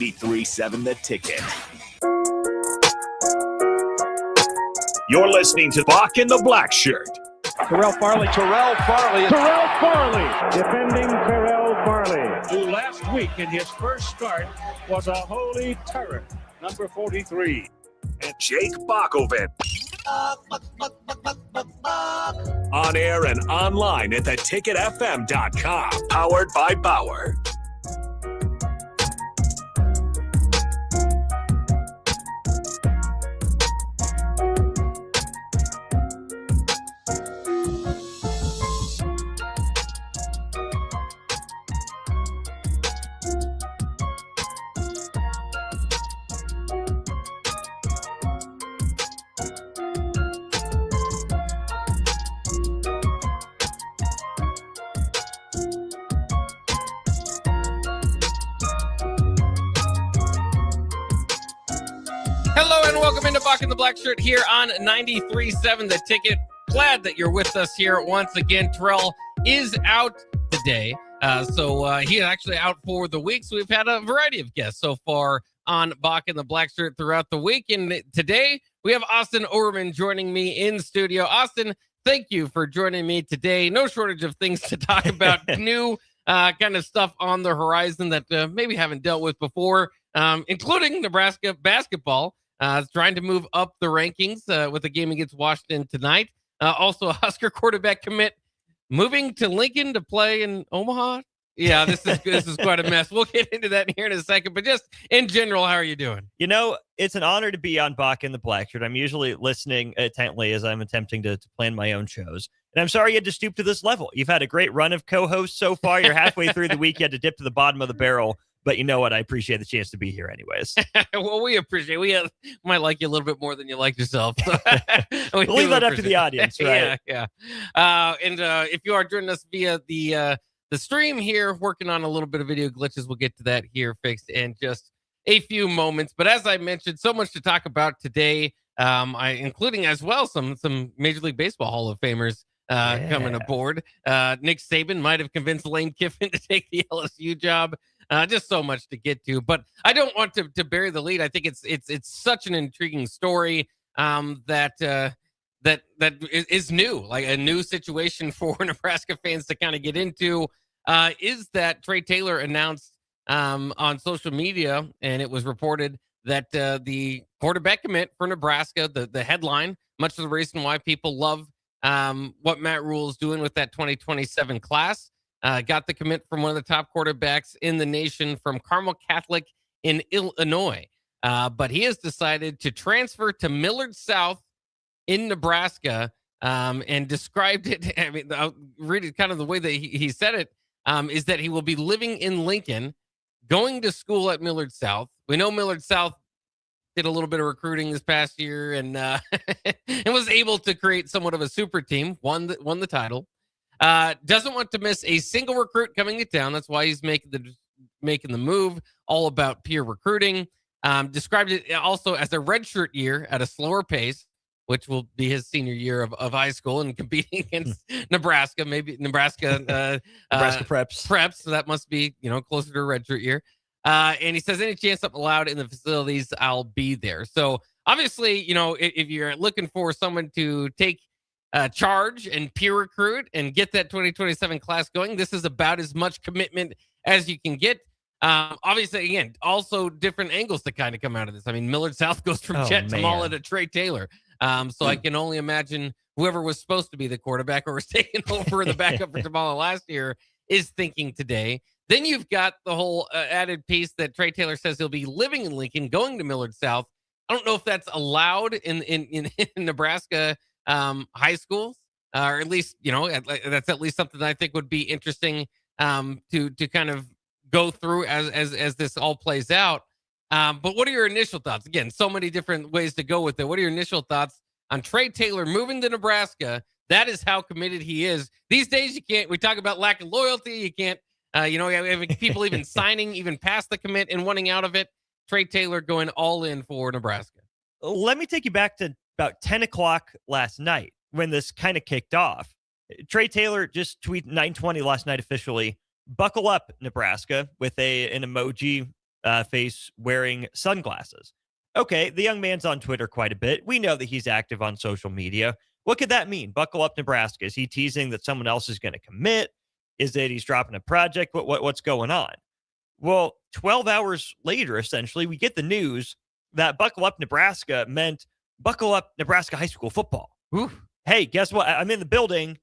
93.7 The Ticket. You're listening to Bock and the Blackshirt. Terrell Farley. Defending Terrell Farley, who last week in his first start was a holy terror. Number 43. And Jake Bockoven. On air and online at theticketfm.com. Powered by Bauer. Hello and welcome into Bock and the Blackshirt here on 93.7 The Ticket. Glad that you're with us here once again. Terrell is out today, so he's actually out for the week. So we've had a variety of guests so far on Bock and the Blackshirt throughout the week. And today we have Austin Overman joining me in studio. Austin, thank you for joining me today. No shortage of things to talk about. New kind of stuff on the horizon that maybe haven't dealt with before, including Nebraska basketball. Trying to move up the rankings with a game against Washington tonight. Also, a Husker quarterback commit moving to Lincoln to play in Omaha. Yeah, this is quite a mess. We'll get into that here in a second. But just in general, how are you doing? You know, it's an honor to be on Bock and the Blackshirt. I'm usually listening intently as I'm attempting to plan my own shows. And I'm sorry you had to stoop to this level. You've had a great run of co-hosts so far. You're halfway through the week. You had to dip to the bottom of the barrel. But you know what? I appreciate the chance to be here anyways. Well, we appreciate it. We might like you a little bit more than you like yourself. So we'll leave that up to the audience, right? Yeah. And if you are joining us via the stream here, working on a little bit of video glitches, we'll get to that here fixed in just a few moments. But as I mentioned, so much to talk about today, including as well some Major League Baseball Hall of Famers coming aboard. Nick Saban might have convinced Lane Kiffin to take the LSU job. Just so much to get to, but I don't want to bury the lead. I think it's such an intriguing story that is new, like a new situation for Nebraska fans to kind of get into. Is that Trey Taylor announced on social media, and it was reported that the quarterback commit for Nebraska, the headline, much of the reason why people love what Matt Rule is doing with that 2027 class. Got the commit from one of the top quarterbacks in the nation from Carmel Catholic in Illinois. But he has decided to transfer to Millard South in Nebraska and described it. I mean, I'll read it kind of the way that he said it, is that he will be living in Lincoln, going to school at Millard South. We know Millard South did a little bit of recruiting this past year and was able to create somewhat of a super team, won the title. Doesn't want to miss a single recruit coming to town. That's why he's making the move. All about peer recruiting. Described it also as a redshirt year at a slower pace, which will be his senior year of high school and competing against Nebraska. Maybe Nebraska preps. So that must be closer to a redshirt year. And he says any chance I'm allowed in the facilities, I'll be there. So obviously, if you're looking for someone to take charge and peer recruit and get that 2027 class going, this is about as much commitment as you can get. Obviously, again, also different angles to kind of come out of this. I mean, Millard South goes from Jet Tamala to Trey Taylor. So I can only imagine whoever was supposed to be the quarterback or was taking over the backup for Tamala last year is thinking today. Then you've got the whole added piece that Trey Taylor says he'll be living in Lincoln, going to Millard South. I don't know if that's allowed in Nebraska high schools, or at least, that's at least something that I think would be interesting to kind of go through as this all plays out. But what are your initial thoughts? Again, so many different ways to go with it. What are your initial thoughts on Trey Taylor moving to Nebraska? That is how committed he is. These days, we talk about lack of loyalty. You can't, people even signing even past the commit and wanting out of it. Trey Taylor going all in for Nebraska. Let me take you back to about 10 o'clock last night when this kind of kicked off. Trey Taylor just tweeted 9:20 last night officially, buckle up, Nebraska, with an emoji face wearing sunglasses. Okay, the young man's on Twitter quite a bit. We know that he's active on social media. What could that mean? Buckle up, Nebraska. Is he teasing that someone else is going to commit? Is it he's dropping a project? What's going on? Well, 12 hours later, essentially, we get the news that Buckle Up Nebraska meant Buckle Up Nebraska high school football. Oof. Hey, guess what? I'm in the building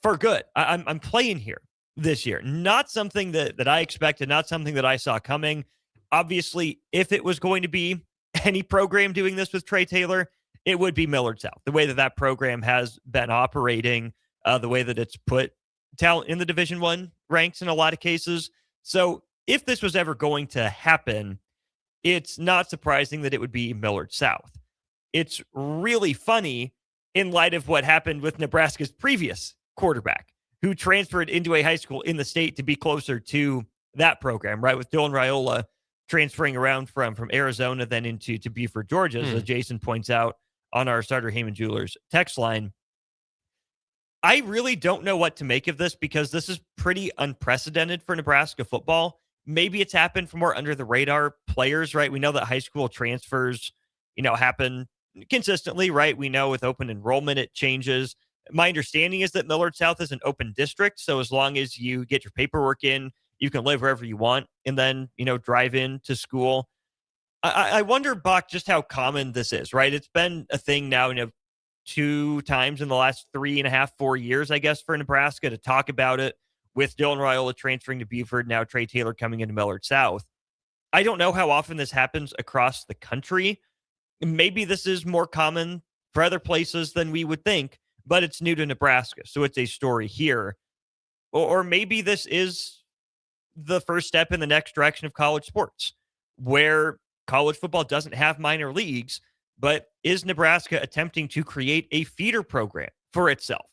for good. I'm playing here this year. Not something that I expected, not something that I saw coming. Obviously, if it was going to be any program doing this with Trey Taylor, it would be Millard South. The way that program has been operating, the way that it's put talent in the Division I ranks in a lot of cases. So if this was ever going to happen, it's not surprising that it would be Millard South. It's really funny in light of what happened with Nebraska's previous quarterback, who transferred into a high school in the state to be closer to that program, right? With Dylan Raiola transferring around from Arizona, then into Buford, Georgia, as Jason points out on our Starter Heyman Jewelers text line. I really don't know what to make of this because this is pretty unprecedented for Nebraska football. Maybe it's happened for more under the radar players, right? We know that high school transfers, happen consistently, right? We know with open enrollment, it changes. My understanding is that Millard South is an open district. So as long as you get your paperwork in, you can live wherever you want and then, drive in to school. I wonder, Bock, just how common this is, right? It's been a thing now, 2 times in the last 3.5, 4 years, I guess, for Nebraska to talk about it, with Dylan Raiola transferring to Buford, now Trey Taylor coming into Millard South. I don't know how often this happens across the country. Maybe this is more common for other places than we would think, but it's new to Nebraska, so it's a story here. Or maybe this is the first step in the next direction of college sports, where college football doesn't have minor leagues, but is Nebraska attempting to create a feeder program for itself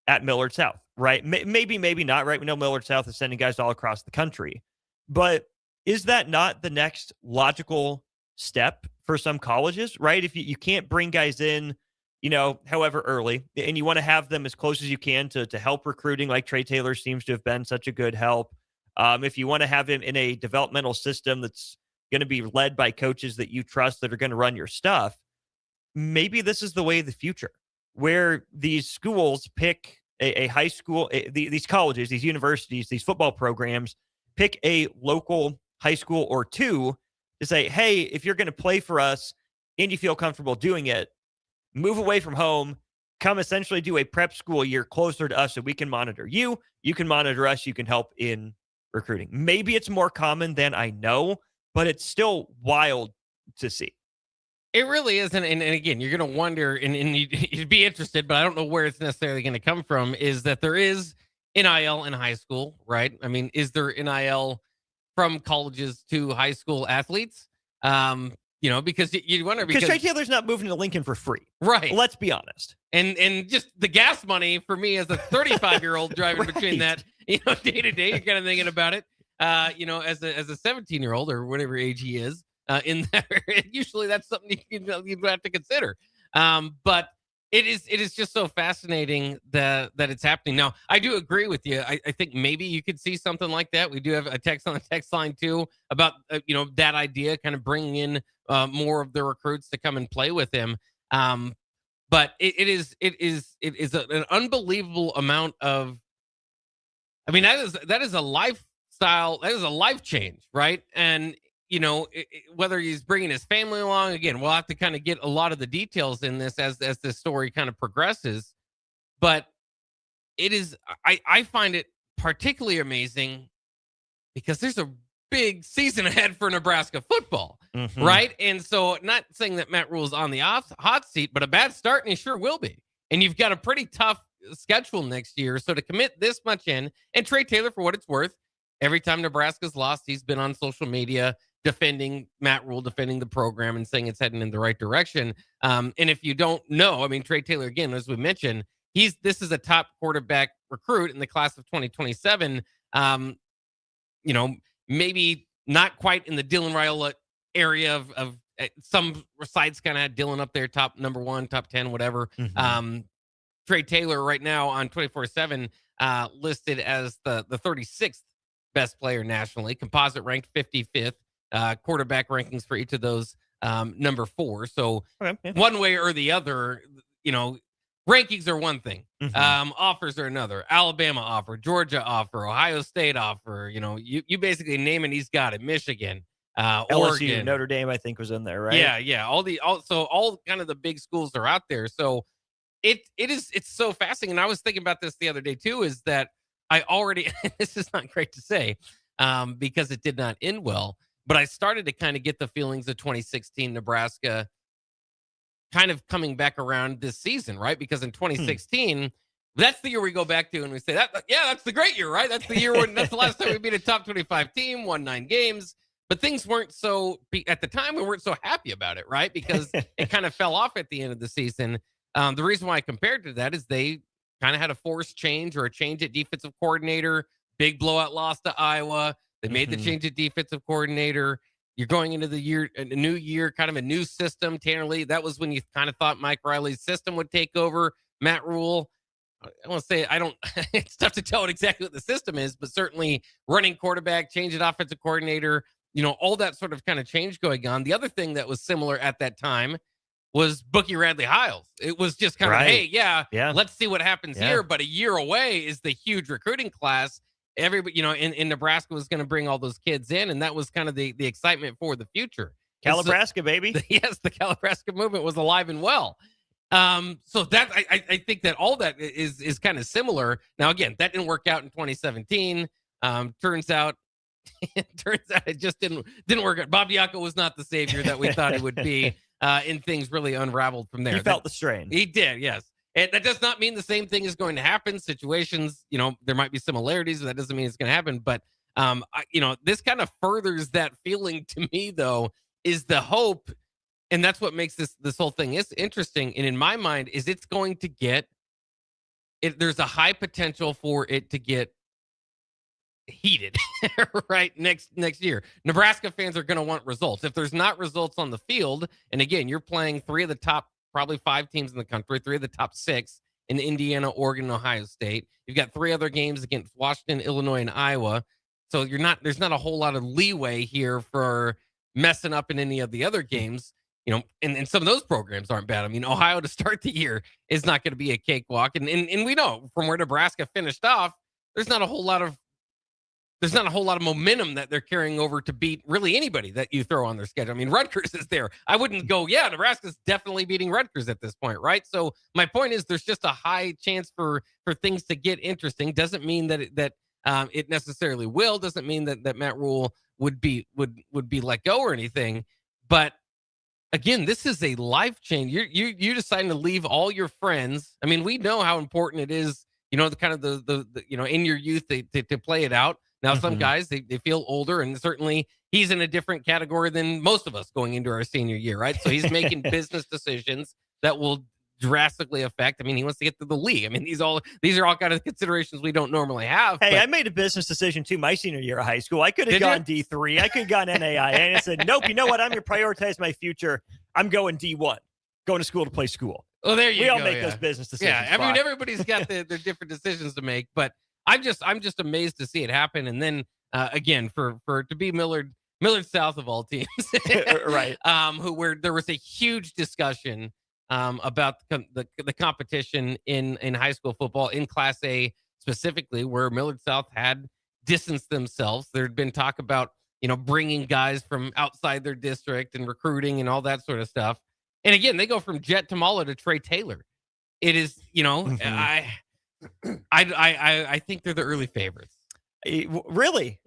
at Millard South, right? Maybe not, right? We know Millard South is sending guys all across the country, but is that not the next logical step for some colleges, right? If you can't bring guys in, however early, and you want to have them as close as you can to help recruiting, like Trey Taylor seems to have been such a good help. If you want to have him in a developmental system that's going to be led by coaches that you trust that are going to run your stuff, maybe this is the way of the future, where these schools pick a high school, these colleges, these universities, these football programs, pick a local high school or two to say, hey, if you're going to play for us and you feel comfortable doing it, move away from home, come essentially do a prep school year closer to us so we can monitor you. You can monitor us. You can help in recruiting. Maybe it's more common than I know, but it's still wild to see. It really is. And again, you're going to wonder, and you'd be interested, but I don't know where it's necessarily going to come from, is that there is NIL in high school, right? I mean, is there NIL from colleges to high school athletes? Because you wonder, because Trey Taylor's not moving to Lincoln for free. Right. Let's be honest. And just the gas money for me as a 35-year-old driving right. between that, day to day, you're kind of thinking about it, as a 17-year-old or whatever age he is, in there, usually that's something you'd have to consider. But it is just so fascinating that it's happening. Now, I do agree with you. I think maybe you could see something like that. We do have a text on the text line too about, that idea, kind of bringing in more of the recruits to come and play with him. But it is an unbelievable amount of, that is a lifestyle. That is a life change, right? And, whether he's bringing his family along, again, we'll have to kind of get a lot of the details in this as this story kind of progresses. But it is, I find it particularly amazing because there's a big season ahead for Nebraska football, right? And so, not saying that Matt Rule's on the hot seat, but a bad start, and he sure will be. And you've got a pretty tough schedule next year. So to commit this much in, and Trey Taylor, for what it's worth, every time Nebraska's lost, he's been on social media defending Matt Rule, defending the program, and saying it's heading in the right direction. And if you don't know, Trey Taylor, again, as we mentioned, this is a top quarterback recruit in the class of 2027. Maybe not quite in the Dylan Raiola area of some sites kind of had Dylan up there, top number 1, top 10, whatever. Trey Taylor right now on 24/7 listed as the 36th best player nationally, composite ranked 55th. quarterback rankings for each of those number 4. So Okay, yeah. one way or the other, rankings are one thing. Offers are another. Alabama offer, Georgia offer, Ohio State offer. You basically name it, he's got it. Michigan, LSU, Oregon, Notre Dame, I think was in there, right? Yeah. All kind of the big schools are out there. So it's so fascinating. And I was thinking about this the other day too, is that I already, this is not great to say, because it did not end well, but I started to kind of get the feelings of 2016 Nebraska kind of coming back around this season, right? Because in 2016, that's the year we go back to and we say that's the great year, right? That's the year when that's the last time we beat a top 25 team, won 9 games. But things weren't at the time, we weren't so happy about it, right? Because it kind of fell off at the end of the season. The reason why I compared to that is they kind of had a forced change or a change at defensive coordinator, big blowout loss to Iowa. They made the change at defensive coordinator. You're going into the year, a new year, kind of a new system. Tanner Lee, that was when you kind of thought Mike Riley's system would take over. Matt Rule, I want to say, it's tough to tell what exactly what the system is, but certainly running quarterback, change at offensive coordinator, all that sort of kind of change going on. The other thing that was similar at that time was Bookie Radley-Hiles. It was just kind of, hey, let's see what happens here. But a year away is the huge recruiting class. Everybody, in Nebraska was going to bring all those kids in, and that was kind of the excitement for the future. Calibraska, baby. Yes, the Calibraska movement was alive and well. So that I think that all that is kind of similar. Now, again, that didn't work out in 2017. Turns out it just didn't work out. Bob Diaco was not the savior that we thought he would be, and things really unraveled from there. He felt the strain. He did, yes. And that does not mean the same thing is going to happen. Situations, there might be similarities, but that doesn't mean it's going to happen. But, this kind of furthers that feeling to me, though, is the hope. And that's what makes this whole thing is interesting. And in my mind, is it's going to get it. There's a high potential for it to get heated right next year. Nebraska fans are going to want results. If there's not results on the field, and again, you're playing 3 of the top probably 5 teams in the country, 3 of the top 6 in Indiana, Oregon, and Ohio State. You've got 3 other games against Washington, Illinois, and Iowa. So there's not a whole lot of leeway here for messing up in any of the other games. And some of those programs aren't bad. I mean, Ohio to start the year is not going to be a cakewalk. And we know from where Nebraska finished off, there's not a whole lot of momentum that they're carrying over to beat really anybody that you throw on their schedule. I mean, Rutgers is there. I wouldn't go, Nebraska's definitely beating Rutgers at this point, right? So my point is there's just a high chance for things to get interesting. Doesn't mean that it necessarily will. Doesn't mean that Matt Rule would be let go or anything. But again, this is a life change. You deciding to leave all your friends. I mean, we know how important it is, the kind of the in your youth to play it out. Now, some guys, they feel older, and certainly he's in a different category than most of us going into our senior year, right? So he's making business decisions that will drastically affect. I mean, he wants to get to the league. I mean, these are all kind of considerations we don't normally have. Hey, I made a business decision too my senior year of high school. I could have gone D3. I could have gone NAI. And I said, nope, you know what? I'm going to prioritize my future. I'm going D1, going to school to play school. Well, there you go. We all make those business decisions. Yeah, I mean, everybody's got their different decisions to make, but I'm just amazed to see it happen. And then again, for to be Millard South of all teams, right? Where there was a huge discussion about the competition in high school football in Class A specifically, where Millard South had distanced themselves. There had been talk about bringing guys from outside their district and recruiting and all that sort of stuff. And again, they go from Jet Tamala to Trey Taylor. It is I think they're the early favorites. Really?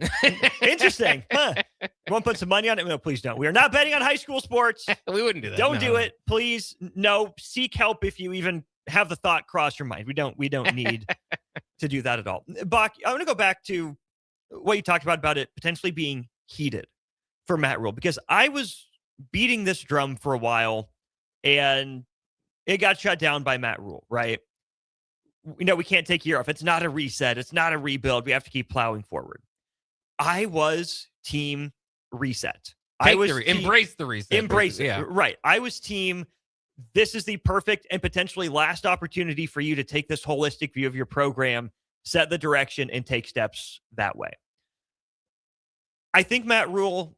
Interesting. Huh. You want to put some money on it? No, please don't. We are not betting on high school sports. We wouldn't do that. Don't do it. Please. No. Seek help if you even have the thought cross your mind. We don't need to do that at all. Bock, I want to go back to what you talked about it potentially being heated for Matt Rule, because I was beating this drum for a while and it got shut down by Matt Rule, right? We can't take a year off. It's not a reset. It's not a rebuild. We have to keep plowing forward. I was team reset. Embrace the reset. Embrace it. Yeah. Right. I was team, this is the perfect and potentially last opportunity for you to take this holistic view of your program, set the direction, and take steps that way. I think Matt Rule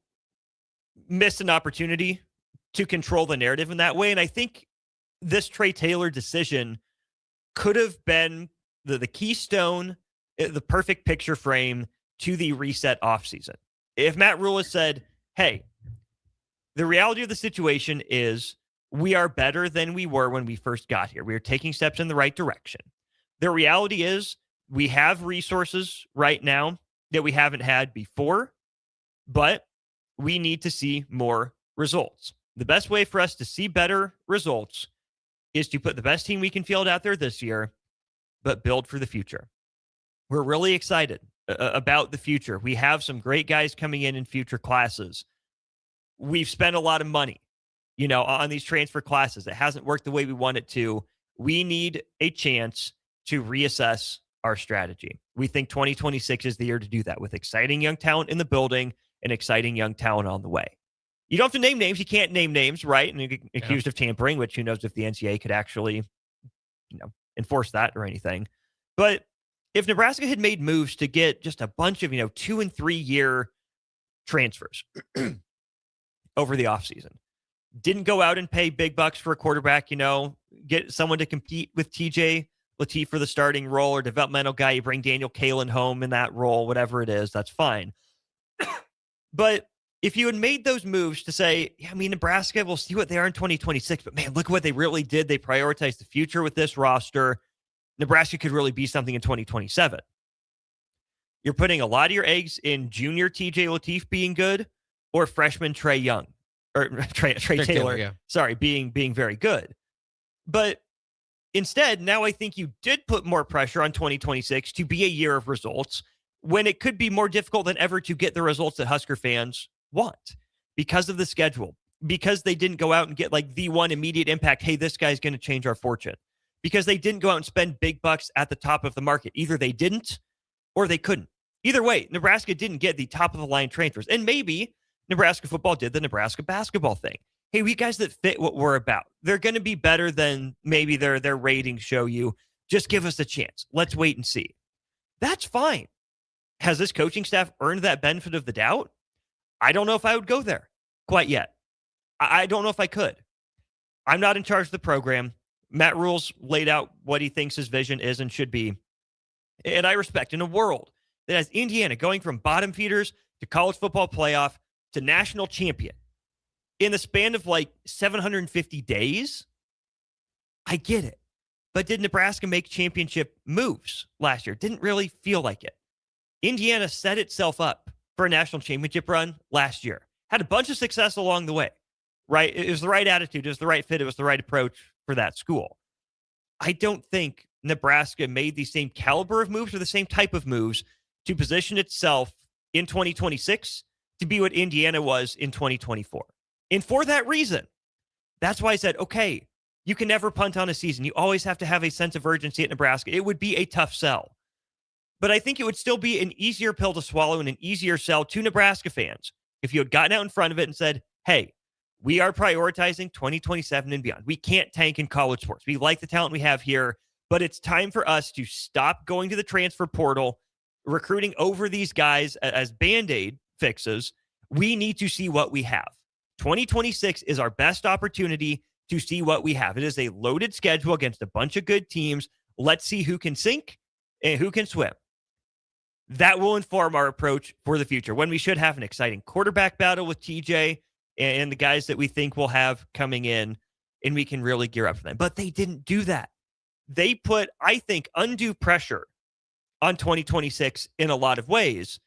missed an opportunity to control the narrative in that way. And I think this Trey Taylor decision could have been the keystone, the perfect picture frame to the reset offseason. If Matt Rule has said, hey, the reality of the situation is we are better than we were when we first got here. We are taking steps in the right direction. The reality is we have resources right now that we haven't had before, but we need to see more results. The best way for us to see better results is to put the best team we can field out there this year, but build for the future. We're really excited about the future. We have some great guys coming in future classes. We've spent a lot of money, on these transfer classes. It hasn't worked the way we want it to. We need a chance to reassess our strategy. We think 2026 is the year to do that with exciting young talent in the building and exciting young talent on the way. You don't have to name names. You can't name names, right? And you're accused of tampering, which who knows if the NCAA could actually, enforce that or anything. But if Nebraska had made moves to get just a bunch of, 2 and 3 year transfers over the offseason, didn't go out and pay big bucks for a quarterback, get someone to compete with TJ Lateef for the starting role or developmental guy, you bring Daniel Kalen home in that role, whatever it is, that's fine. But if you had made those moves to say, Nebraska, we'll see what they are in 2026, but man, look at what they really did. They prioritized the future with this roster. Nebraska could really be something in 2027. You're putting a lot of your eggs in junior TJ Lateef being good or freshman Trey Young or Trey Taylor, yeah. Sorry, being very good. But instead, now I think you did put more pressure on 2026 to be a year of results when it could be more difficult than ever to get the results that Husker fans want because of the schedule, because they didn't go out and get like the one immediate impact. Hey, this guy's going to change our fortune, because they didn't go out and spend big bucks at the top of the market. Either they didn't or they couldn't. Either way, Nebraska didn't get the top of the line transfers. And maybe Nebraska football did the Nebraska basketball thing. Hey, we guys that fit what we're about, they're going to be better than maybe their ratings show you. Just give us a chance. Let's wait and see. That's fine. Has this coaching staff earned that benefit of the doubt? I don't know if I would go there quite yet. I don't know if I could. I'm not in charge of the program. Matt Rule's laid out what he thinks his vision is and should be. And I respect in a world that has Indiana going from bottom feeders to college football playoff to national champion in the span of like 750 days. I get it. But did Nebraska make championship moves last year? Didn't really feel like it. Indiana set itself up for a national championship run last year. Had a bunch of success along the way, right? It was the right attitude. It was the right fit. It was the right approach for that school. I don't think Nebraska made the same caliber of moves or the same type of moves to position itself in 2026 to be what Indiana was in 2024. And for that reason, that's why I said, okay, you can never punt on a season. You always have to have a sense of urgency at Nebraska. It would be a tough sell. But I think it would still be an easier pill to swallow and an easier sell to Nebraska fans if you had gotten out in front of it and said, hey, we are prioritizing 2027 and beyond. We can't tank in college sports. We like the talent we have here, but it's time for us to stop going to the transfer portal, recruiting over these guys as Band-Aid fixes. We need to see what we have. 2026 is our best opportunity to see what we have. It is a loaded schedule against a bunch of good teams. Let's see who can sink and who can swim. That will inform our approach for the future when we should have an exciting quarterback battle with TJ and the guys that we think will have coming in, and we can really gear up for them. But they didn't do that. They put, I think, undue pressure on 2026 in a lot of ways,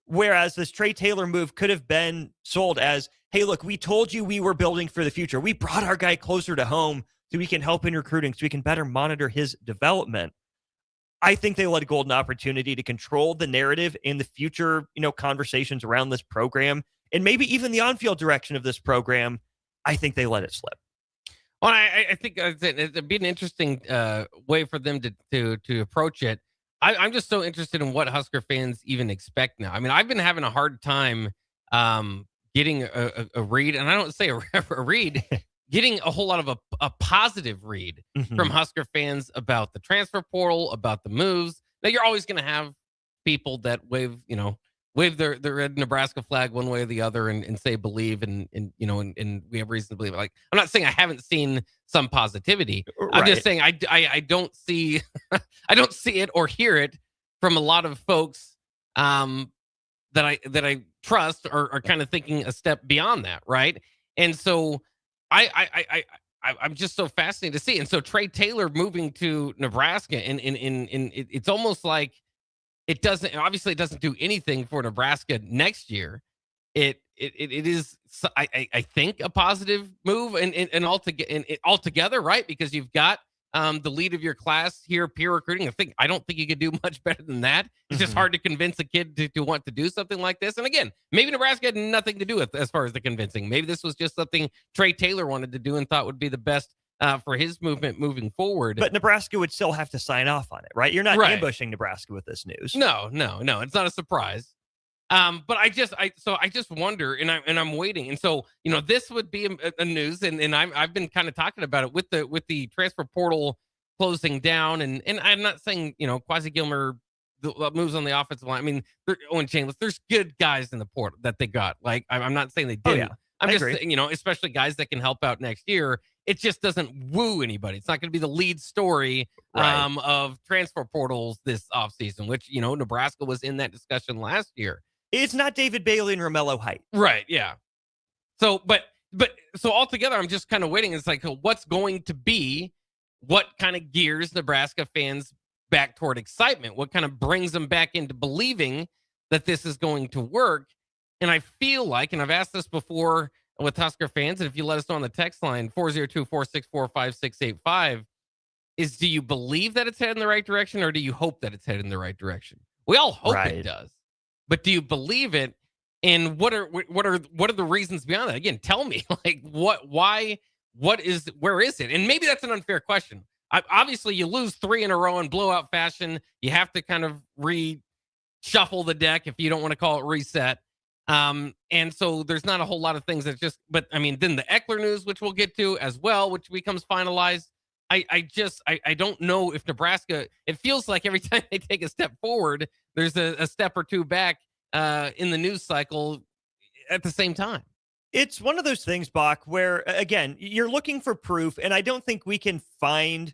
whereas this Trey Taylor move could have been sold as, hey, look, we told you we were building for the future. We brought our guy closer to home so we can help in recruiting, so we can better monitor his development. I think they let a golden opportunity to control the narrative in the future, conversations around this program and maybe even the on-field direction of this program. I think they let it slip. Well, I think it'd be an interesting way for them to approach it. I'm just so interested in what Husker fans even expect now. I mean, I've been having a hard time getting a read, and I don't say a read, getting a whole lot of a positive read from Husker fans about the transfer portal, about the moves. Now, you're always going to have people that wave, wave their red Nebraska flag one way or the other and say believe and we have reason to believe it. Like, I'm not saying I haven't seen some positivity. I'm just saying I don't see I don't see it or hear it from a lot of folks that I trust are kind of thinking a step beyond that, right? And so I'm just so fascinated to see. And so Trey Taylor moving to Nebraska, and it's almost like it doesn't do anything for Nebraska next year. It is, I think, a positive move and altogether, right? Because you've got the lead of your class here, peer recruiting. I don't think you could do much better than that. It's just hard to convince a kid to want to do something like this. And again, maybe Nebraska had nothing to do with as far as the convincing. Maybe this was just something Trey Taylor wanted to do and thought would be the best for his movement moving forward. But Nebraska would still have to sign off on it, right? You're not ambushing Nebraska with this news. No, it's not a surprise. But I just wonder, and I'm waiting. And so, this would be a news, and I've been kind of talking about it with the transfer portal closing down, and I'm not saying, Quasi Gilmer moves on the offensive line. I mean, Owen Chainless, there's good guys in the portal that they got. Like, I'm not saying they didn't. Oh, yeah. I'm I just agree. saying, especially guys that can help out next year. It just doesn't woo anybody. It's not going to be the lead story of transfer portals this offseason, which, Nebraska was in that discussion last year. It's not David Bailey and Romello Height. Right, yeah. So, but altogether, I'm just kind of waiting. It's like, what's going to be, what kind of gears Nebraska fans back toward excitement? What kind of brings them back into believing that this is going to work? And I feel like, and I've asked this before with Husker fans, and if you let us know on the text line, 402-464-5685, is, do you believe that it's headed in the right direction, or do you hope that it's headed in the right direction? We all hope it does. But do you believe it? And what are the reasons beyond that? Again, tell me, like, where is it? And maybe that's an unfair question. Obviously, you lose 3 in a row in blowout fashion. You have to kind of reshuffle the deck, if you don't want to call it reset. And so there's not a whole lot of things that but I mean, then the Eckler news, which we'll get to as well, which becomes finalized. I don't know if Nebraska, it feels like every time they take a step forward, there's a step or two back in the news cycle at the same time. It's one of those things, Bock, where, again, you're looking for proof, and I don't think we can find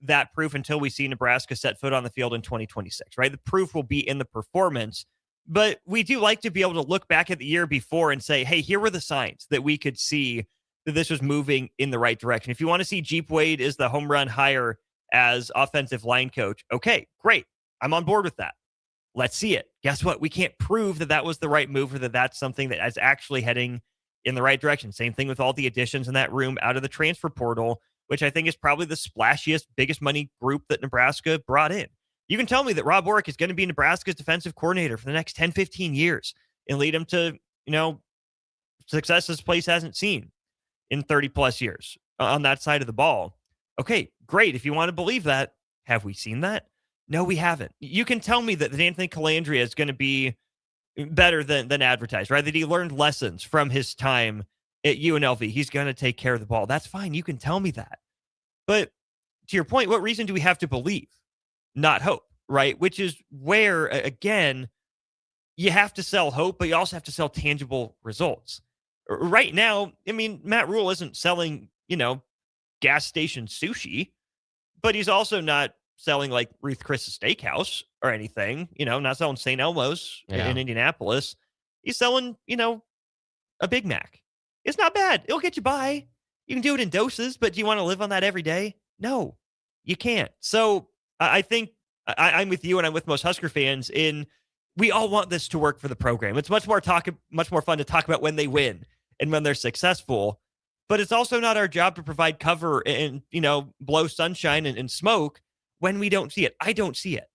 that proof until we see Nebraska set foot on the field in 2026, right? The proof will be in the performance, but we do like to be able to look back at the year before and say, hey, here were the signs that we could see that this was moving in the right direction. If you want to see Jeep Wade is the home run hire as offensive line coach, okay, great. I'm on board with that. Let's see it. Guess what? We can't prove that that was the right move or that that's something that is actually heading in the right direction. Same thing with all the additions in that room out of the transfer portal, which I think is probably the splashiest, biggest money group that Nebraska brought in. You can tell me that Rob Warwick is going to be Nebraska's defensive coordinator for the next 10, 15 years and lead him to, success this place hasn't seen in 30 plus years on that side of the ball. Okay, great. If you want to believe that, have we seen that? No, we haven't. You can tell me that Anthony Calandria is going to be better than advertised, right? That he learned lessons from his time at UNLV. He's going to take care of the ball. That's fine. You can tell me that. But to your point, what reason do we have to believe? Not hope, right? Which is where, again, you have to sell hope, but you also have to sell tangible results. Right now, I mean, Matt Rule isn't selling, gas station sushi, but he's also not selling like Ruth Chris's Steakhouse or anything, not selling St. Elmo's in Indianapolis. He's selling, a Big Mac. It's not bad. It'll get you by. You can do it in doses, but do you want to live on that every day? No, you can't. So I think I'm with you and I'm with most Husker fans in we all want this to work for the program. It's much more fun to talk about when they win and when they're successful, but it's also not our job to provide cover and, blow sunshine and smoke when we don't see it. I don't see it.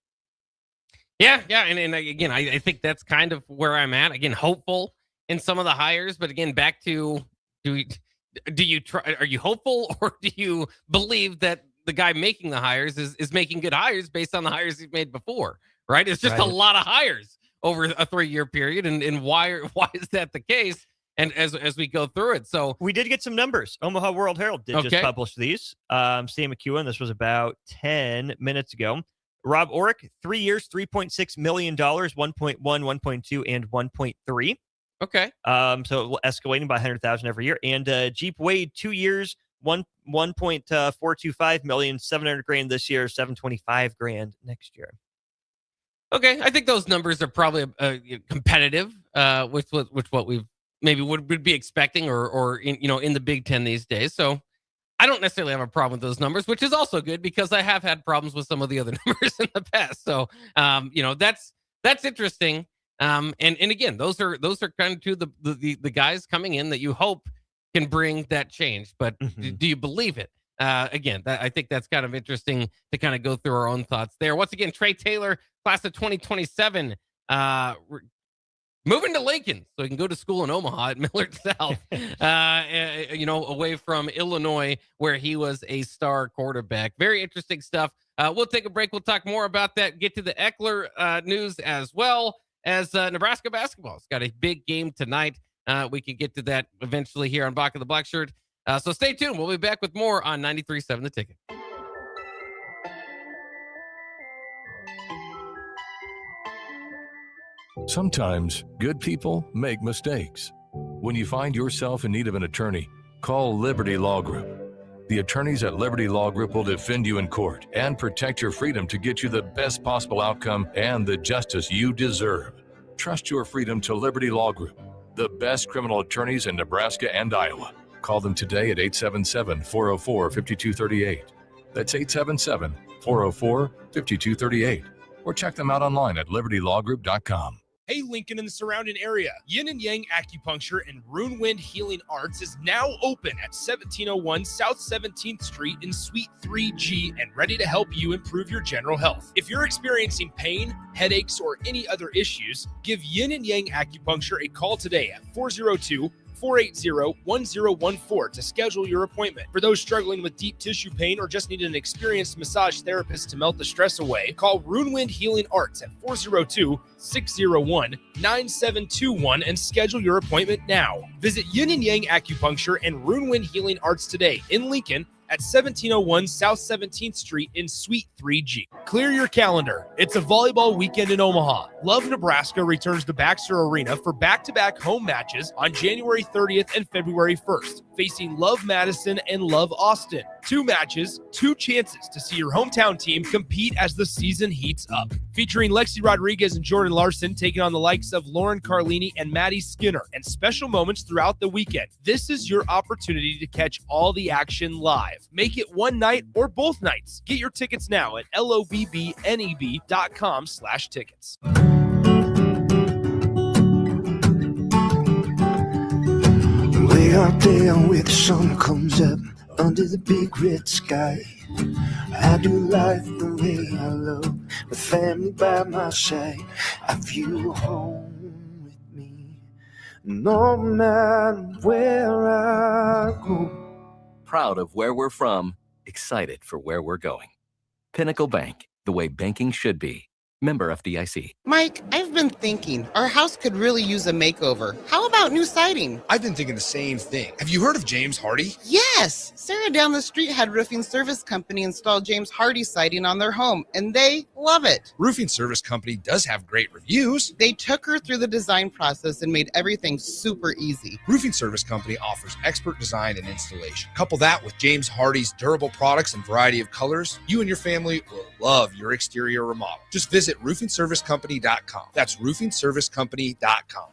Yeah. And again, I think that's kind of where I'm at. Again, hopeful in some of the hires, but again, back to, do you try, are you hopeful or do you believe that the guy making the hires is making good hires based on the hires he's made before, right? It's just a lot of hires over a 3-year period. And why is that the case? And as we go through it, so we did get some numbers. Omaha World Herald did just publish these. Sam McEwen, this was about 10 minutes ago. Rob Orrick, 3 years, $3.6 million, 1.1, 1.2, and 1.3. Okay. So escalating by 100,000 every year. And Jeep Wade, 2 years, 1.425 million, 700 grand this year, 725 grand next year. Okay, I think those numbers are probably competitive with what we've maybe would be expecting or in the Big Ten these days. So I don't necessarily have a problem with those numbers, which is also good because I have had problems with some of the other numbers in the past. So that's interesting. And again, those are kind of two of the guys coming in that you hope can bring that change. But do you believe it? Again, I think that's kind of interesting to kind of go through our own thoughts there. Once again, Trey Taylor, class of 2027, moving to Lincoln so he can go to school in Omaha at Millard South, away from Illinois where he was a star quarterback. Very interesting stuff. We'll take a break. We'll talk more about that. Get to the Eckler news as well as Nebraska basketball's got a big game tonight. We can get to that eventually here on Bock of the Blackshirt. So stay tuned. We'll be back with more on 93.7 The Ticket. Sometimes good people make mistakes. When you find yourself in need of an attorney, call Liberty Law Group. The attorneys at Liberty Law Group will defend you in court and protect your freedom to get you the best possible outcome and the justice you deserve. Trust your freedom to Liberty Law Group, the best criminal attorneys in Nebraska and Iowa. Call them today at 877-404-5238. That's 877-404-5238. Or check them out online at libertylawgroup.com. Hey, Lincoln and the surrounding area. Yin and Yang Acupuncture and Rune Wind Healing Arts is now open at 1701 South 17th Street in Suite 3G and ready to help you improve your general health. If you're experiencing pain, headaches, or any other issues, give Yin and Yang Acupuncture a call today at 402-480-1014 to schedule your appointment. For those struggling with deep tissue pain or just need an experienced massage therapist to melt the stress away, call Rune Wind Healing Arts at 402-601-9721 and schedule your appointment now. Visit Yin and Yang Acupuncture and Rune Wind Healing Arts today in Lincoln at 1701 South 17th Street in Suite 3G. Clear your calendar. It's a volleyball weekend in Omaha. Love Nebraska returns to Baxter Arena for back-to-back home matches on January 30th and February 1st, facing Love Madison and Love Austin. 2 matches, 2 chances to see your hometown team compete as the season heats up. Featuring Lexi Rodriguez and Jordan Larson taking on the likes of Lauren Carlini and Maddie Skinner, and special moments throughout the weekend. This is your opportunity to catch all the action live. Make it one night or both nights. Get your tickets now at lobbneb.com/tickets. Way out there where the sun comes up under the big red sky, I do life the way I love, with family by my side. I feel home with me, no matter where I go. Proud of where we're from, excited for where we're going. Pinnacle Bank, the way banking should be. Member FDIC. Mike, I've been thinking our house could really use a makeover. How about new siding? I've been thinking the same thing. Have you heard of James Hardy? Yes! Sarah down the street had Roofing Service Company install James Hardy siding on their home, and they love it. Roofing Service Company does have great reviews. They took her through the design process and made everything super easy. Roofing Service Company offers expert design and installation. Couple that with James Hardy's durable products and variety of colors, you and your family will love your exterior remodel. Just visit roofingservicecompany.com. That's roofingservicecompany.com.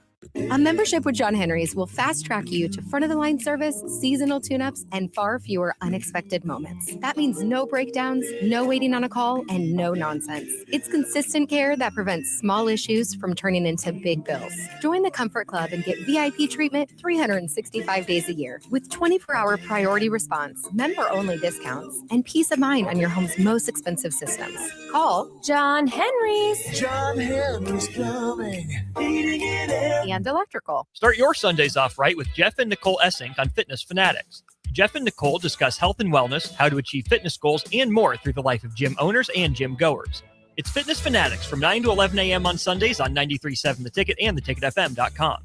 A membership with John Henry's will fast-track you to front-of-the-line service, seasonal tune-ups, and far fewer unexpected moments. That means no breakdowns, no waiting on a call, and no nonsense. It's consistent care that prevents small issues from turning into big bills. Join the Comfort Club and get VIP treatment 365 days a year with 24-hour priority response, member-only discounts, and peace of mind on your home's most expensive systems. Call John Henry's. John Henry's Plumbing, heating and air, and electrical. Start your Sundays off right with Jeff and Nicole Essink on Fitness Fanatics. Jeff and Nicole discuss health and wellness, how to achieve fitness goals, and more through the life of gym owners and gym goers. It's Fitness Fanatics from 9 to 11 a.m. on Sundays on 93.7 The Ticket and theticketfm.com.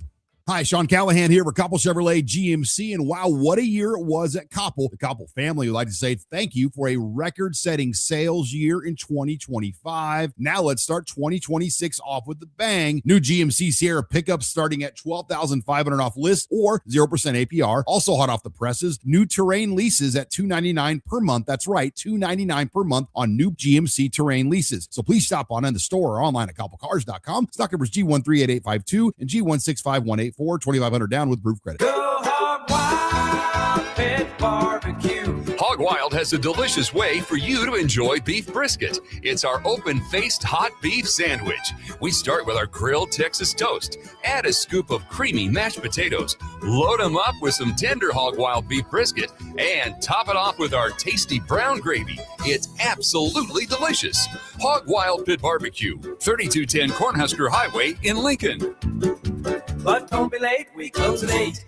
Hi, Sean Callahan here for Koppel Chevrolet GMC, and wow, what a year it was at Koppel. The Koppel family would like to say thank you for a record-setting sales year in 2025. Now let's start 2026 off with the bang. New GMC Sierra pickups starting at $12,500 off list or 0% APR. Also hot off the presses, new Terrain leases at $299 per month. That's right, $299 per month on new GMC Terrain leases. So please stop on in the store or online at koppelcars.com. Stock numbers G138852 and G165184. 2,500 down with proof credit. Hog Wild has a delicious way for you to enjoy beef brisket. It's our open-faced hot beef sandwich. We start with our grilled Texas toast. Add a scoop of creamy mashed potatoes. Load them up with some tender Hog Wild beef brisket and top it off with our tasty brown gravy. It's absolutely delicious. Hog Wild Pit Barbecue, 3210 Cornhusker Highway in Lincoln. But don't be late, we close at 8.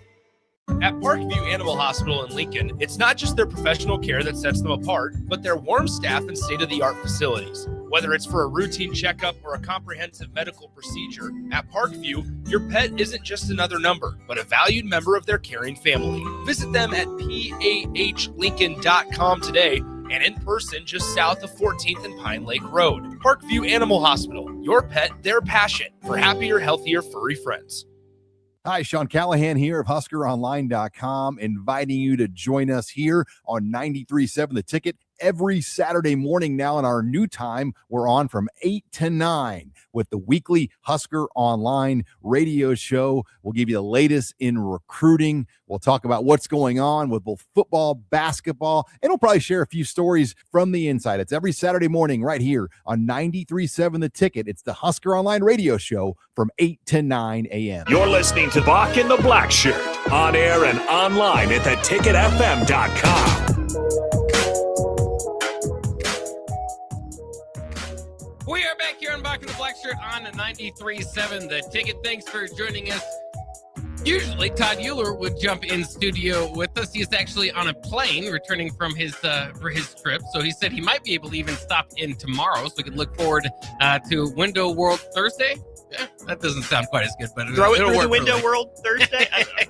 At Parkview Animal Hospital in Lincoln, it's not just their professional care that sets them apart, but their warm staff and state-of-the-art facilities. Whether it's for a routine checkup or a comprehensive medical procedure, at Parkview, your pet isn't just another number, but a valued member of their caring family. Visit them at pahlincoln.com today and in person just south of 14th and Pine Lake Road. Parkview Animal Hospital, your pet, their passion for happier, healthier, furry friends. Hi, Sean Callahan here of HuskerOnline.com, inviting you to join us here on 93.7 The Ticket every Saturday morning. Now in our new time, we're on from 8 to 9 with the weekly Husker Online radio show. We'll give you the latest in recruiting. We'll talk about what's going on with both football, basketball, and we'll probably share a few stories from the inside. It's every Saturday morning right here on 93.7 The Ticket. It's the Husker Online radio show from 8 to 9 a.m. You're listening to Bock and the Blackshirt on air and online at theticketfm.com. We are back here on Bock and the Blackshirt on 93.7 The Ticket. Thanks for joining us. Usually, Todd Euler would jump in studio with us. He's actually on a plane returning from his trip. So he said he might be able to even stop in tomorrow. So we can look forward to Window World Thursday. Yeah, that doesn't sound quite as good, but throw it it'll through work the Window World Thursday.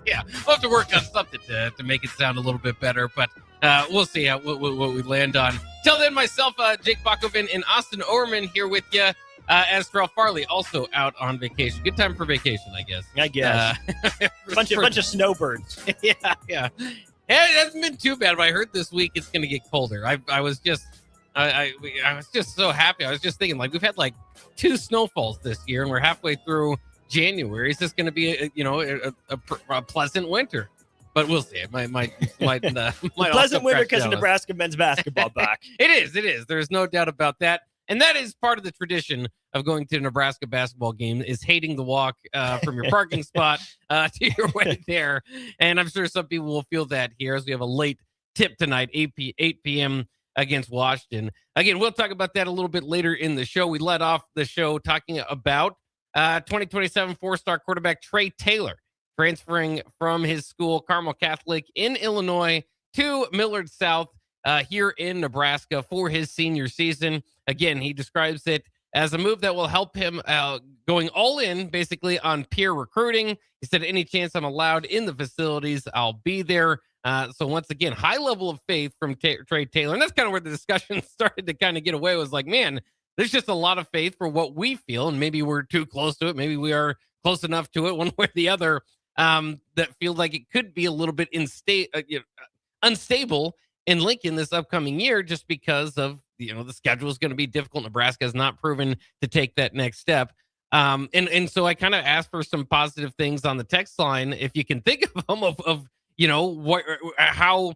yeah, we'll have to work on something to make it sound a little bit better, but we'll see what we land on. Till then, myself, Jake Bakoven, and Austin Orman here with you. As Terrell Farley also out on vacation. Good time for vacation, I guess. Bunch of snowbirds. yeah. It hasn't been too bad, but I heard this week it's going to get colder. I was just so happy. I was just thinking, like, we've had like 2 snowfalls this year, and we're halfway through January. Is this going to be a pleasant winter? But we'll see. It might pleasant winter because of Nebraska men's basketball back. It is. There's no doubt about that. And that is part of the tradition of going to a Nebraska basketball game, is hating the walk from your parking spot to your way there. And I'm sure some people will feel that here as we have a late tip tonight, 8 p.m. against Washington. Again, we'll talk about that a little bit later in the show. We led off the show talking about 2027 4-star quarterback Trey Taylor transferring from his school, Carmel Catholic in Illinois, to Millard South here in Nebraska for his senior season. Again, he describes it as a move that will help him going all in, basically, on peer recruiting. He said, any chance I'm allowed in the facilities, I'll be there. So once again, high level of faith from Trey Taylor. And that's kind of where the discussion started to kind of get away. It was like, man, there's just a lot of faith for what we feel. And maybe we're too close to it. Maybe we are close enough to it one way or the other, that feel like it could be a little bit unstable in Lincoln this upcoming year, just because of, the schedule is going to be difficult. Nebraska has not proven to take that next step. And so I kind of asked for some positive things on the text line, if you can think of them, of what, how,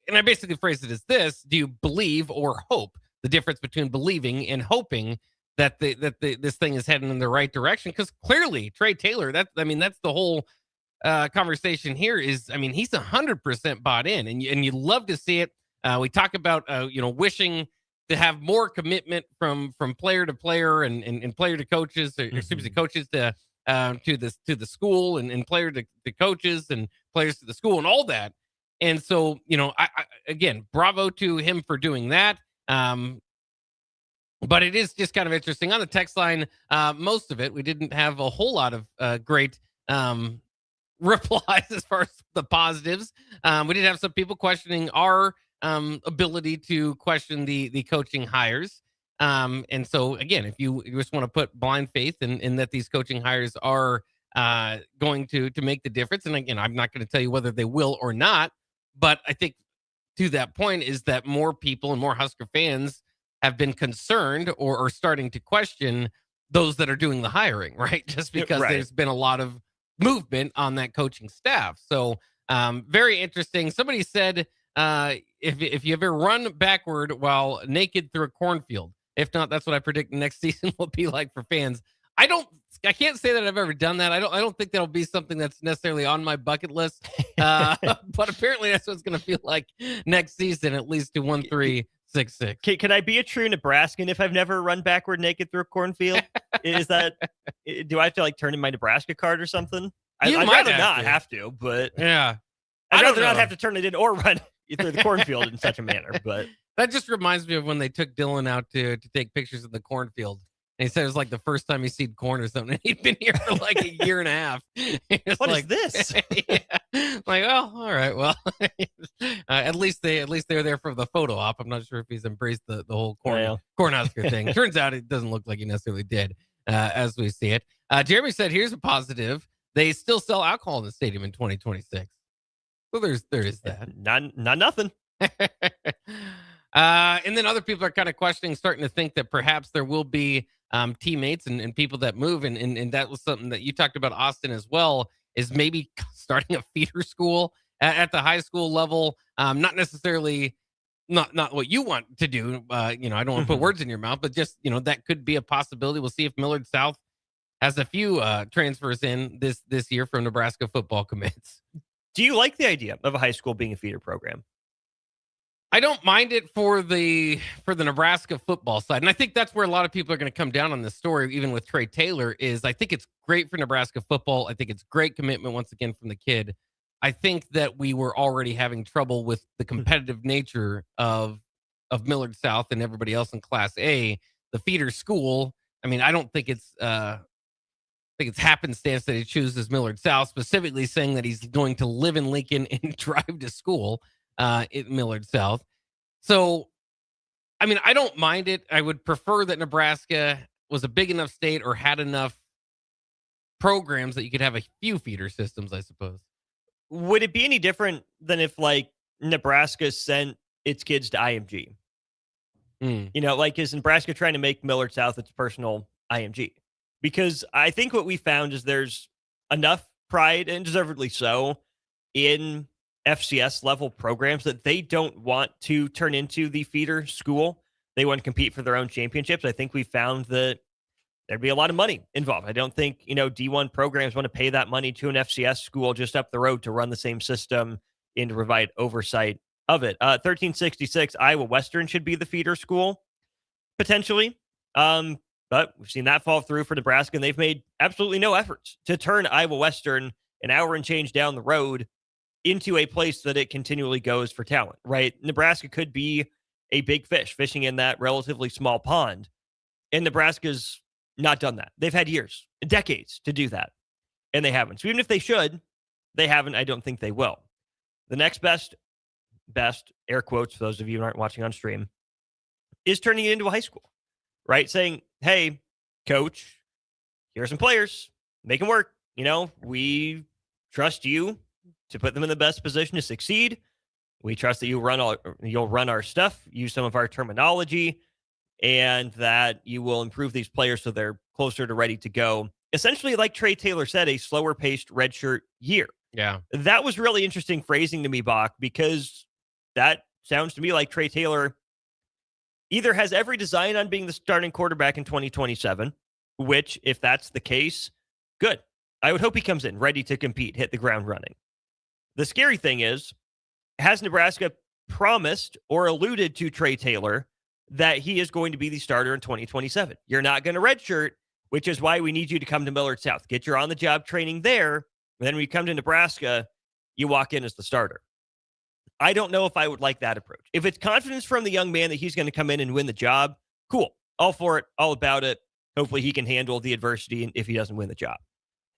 and I basically phrased it as this: do you believe or hope? The difference between believing and hoping that this thing is heading in the right direction. Because clearly Trey Taylor, that's the whole conversation here is, he's 100% bought in, and you love to see it. We talk about, wishing to have more commitment from player to player and player to coaches, or excuse me, coaches to the school, and player to coaches and players to the school and all that. And so, I again, bravo to him for doing that. But it is just kind of interesting on the text line. Most of it, we didn't have a whole lot of great replies as far as the positives. We did have some people questioning our ability to question the coaching hires. And so again, if you just want to put blind faith in that these coaching hires are going to make the difference, and again, I'm not going to tell you whether they will or not, but I think to that point is that more people and more Husker fans have been concerned or starting to question those that are doing the hiring, right? Just because there's been a lot of movement on that coaching staff. So very interesting. Somebody said, if you ever run backward while naked through a cornfield, if not, that's what I predict next season will be like for fans. I can't say that I've ever done that. I don't think that'll be something that's necessarily on my bucket list. But apparently that's what it's going to feel like next season, at least to 1366. Can I be a true Nebraskan if I've never run backward naked through a cornfield? Is that, do I have to like turn in my Nebraska card or something? I'd rather not have to, but yeah, I'd rather not have to turn it in or run through the cornfield in such a manner. But that just reminds me of when they took Dylan out to take pictures of the cornfield. And he said it was like the first time he seen corn or something. And he'd been here for like a year and a half. What is this? Yeah. Like, oh, all right. Well, at least they're there for the photo op. I'm not sure if he's embraced the whole Cornhusker thing. Turns out it doesn't look like he necessarily did, as we see it. Jeremy said, "Here's a positive: they still sell alcohol in the stadium in 2026." So there is that. Not nothing. And then other people are kind of starting to think that perhaps there will be teammates and people that move. And that was something that you talked about, Austin, as well, is maybe starting a feeder school at the high school level. Not necessarily not what you want to do. I don't want to put words in your mouth, but just, that could be a possibility. We'll see if Millard South has a few transfers in this year from Nebraska football commits. Do you like the idea of a high school being a feeder program? I don't mind it for the Nebraska football side. And I think that's where a lot of people are going to come down on this story, even with Trey Taylor, is I think it's great for Nebraska football. I think it's great commitment, once again, from the kid. I think that we were already having trouble with the competitive nature of Millard South and everybody else in Class A. The feeder school, I mean, I don't think it's happenstance that he chooses Millard South, specifically saying that he's going to live in Lincoln and drive to school at Millard South. So, I mean, I don't mind it. I would prefer that Nebraska was a big enough state or had enough programs that you could have a few feeder systems, I suppose. Would it be any different than if, like, Nebraska sent its kids to IMG? Is Nebraska trying to make Millard South its personal IMG? Because I think what we found is there's enough pride, and deservedly so, in FCS level programs that they don't want to turn into the feeder school. They want to compete for their own championships. I think we found that there'd be a lot of money involved. I don't think, D1 programs want to pay that money to an FCS school just up the road to run the same system and to provide oversight of it. 1366, Iowa Western should be the feeder school, potentially. But we've seen that fall through for Nebraska, and they've made absolutely no efforts to turn Iowa Western, an hour and change down the road, into a place that it continually goes for talent, right? Nebraska could be a big fish fishing in that relatively small pond, and Nebraska's not done that. They've had years, decades to do that, and they haven't. So even if they should, they haven't. I don't think they will. The next best, air quotes for those of you who aren't watching on stream, is turning it into a high school, right? Saying, hey, coach, here are some players, make them work. We trust you to put them in the best position to succeed. We trust that you'll run our stuff, use some of our terminology, and that you will improve these players so they're closer to ready to go. Essentially, like Trey Taylor said, a slower paced redshirt year. Yeah. That was really interesting phrasing to me, Bock, because that sounds to me like Trey Taylor either has every design on being the starting quarterback in 2027, which, if that's the case, good. I would hope he comes in ready to compete, hit the ground running. The scary thing is, has Nebraska promised or alluded to Trey Taylor that he is going to be the starter in 2027? You're not going to redshirt, which is why we need you to come to Millard South. Get your on-the-job training there. And then when you come to Nebraska, you walk in as the starter. I don't know if I would like that approach. If it's confidence from the young man that he's going to come in and win the job, cool. All for it, all about it. Hopefully he can handle the adversity if he doesn't win the job.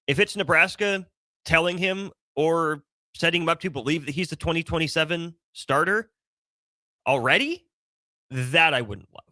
If it's Nebraska telling him or setting him up to believe that he's the 2027 starter already, that I wouldn't love.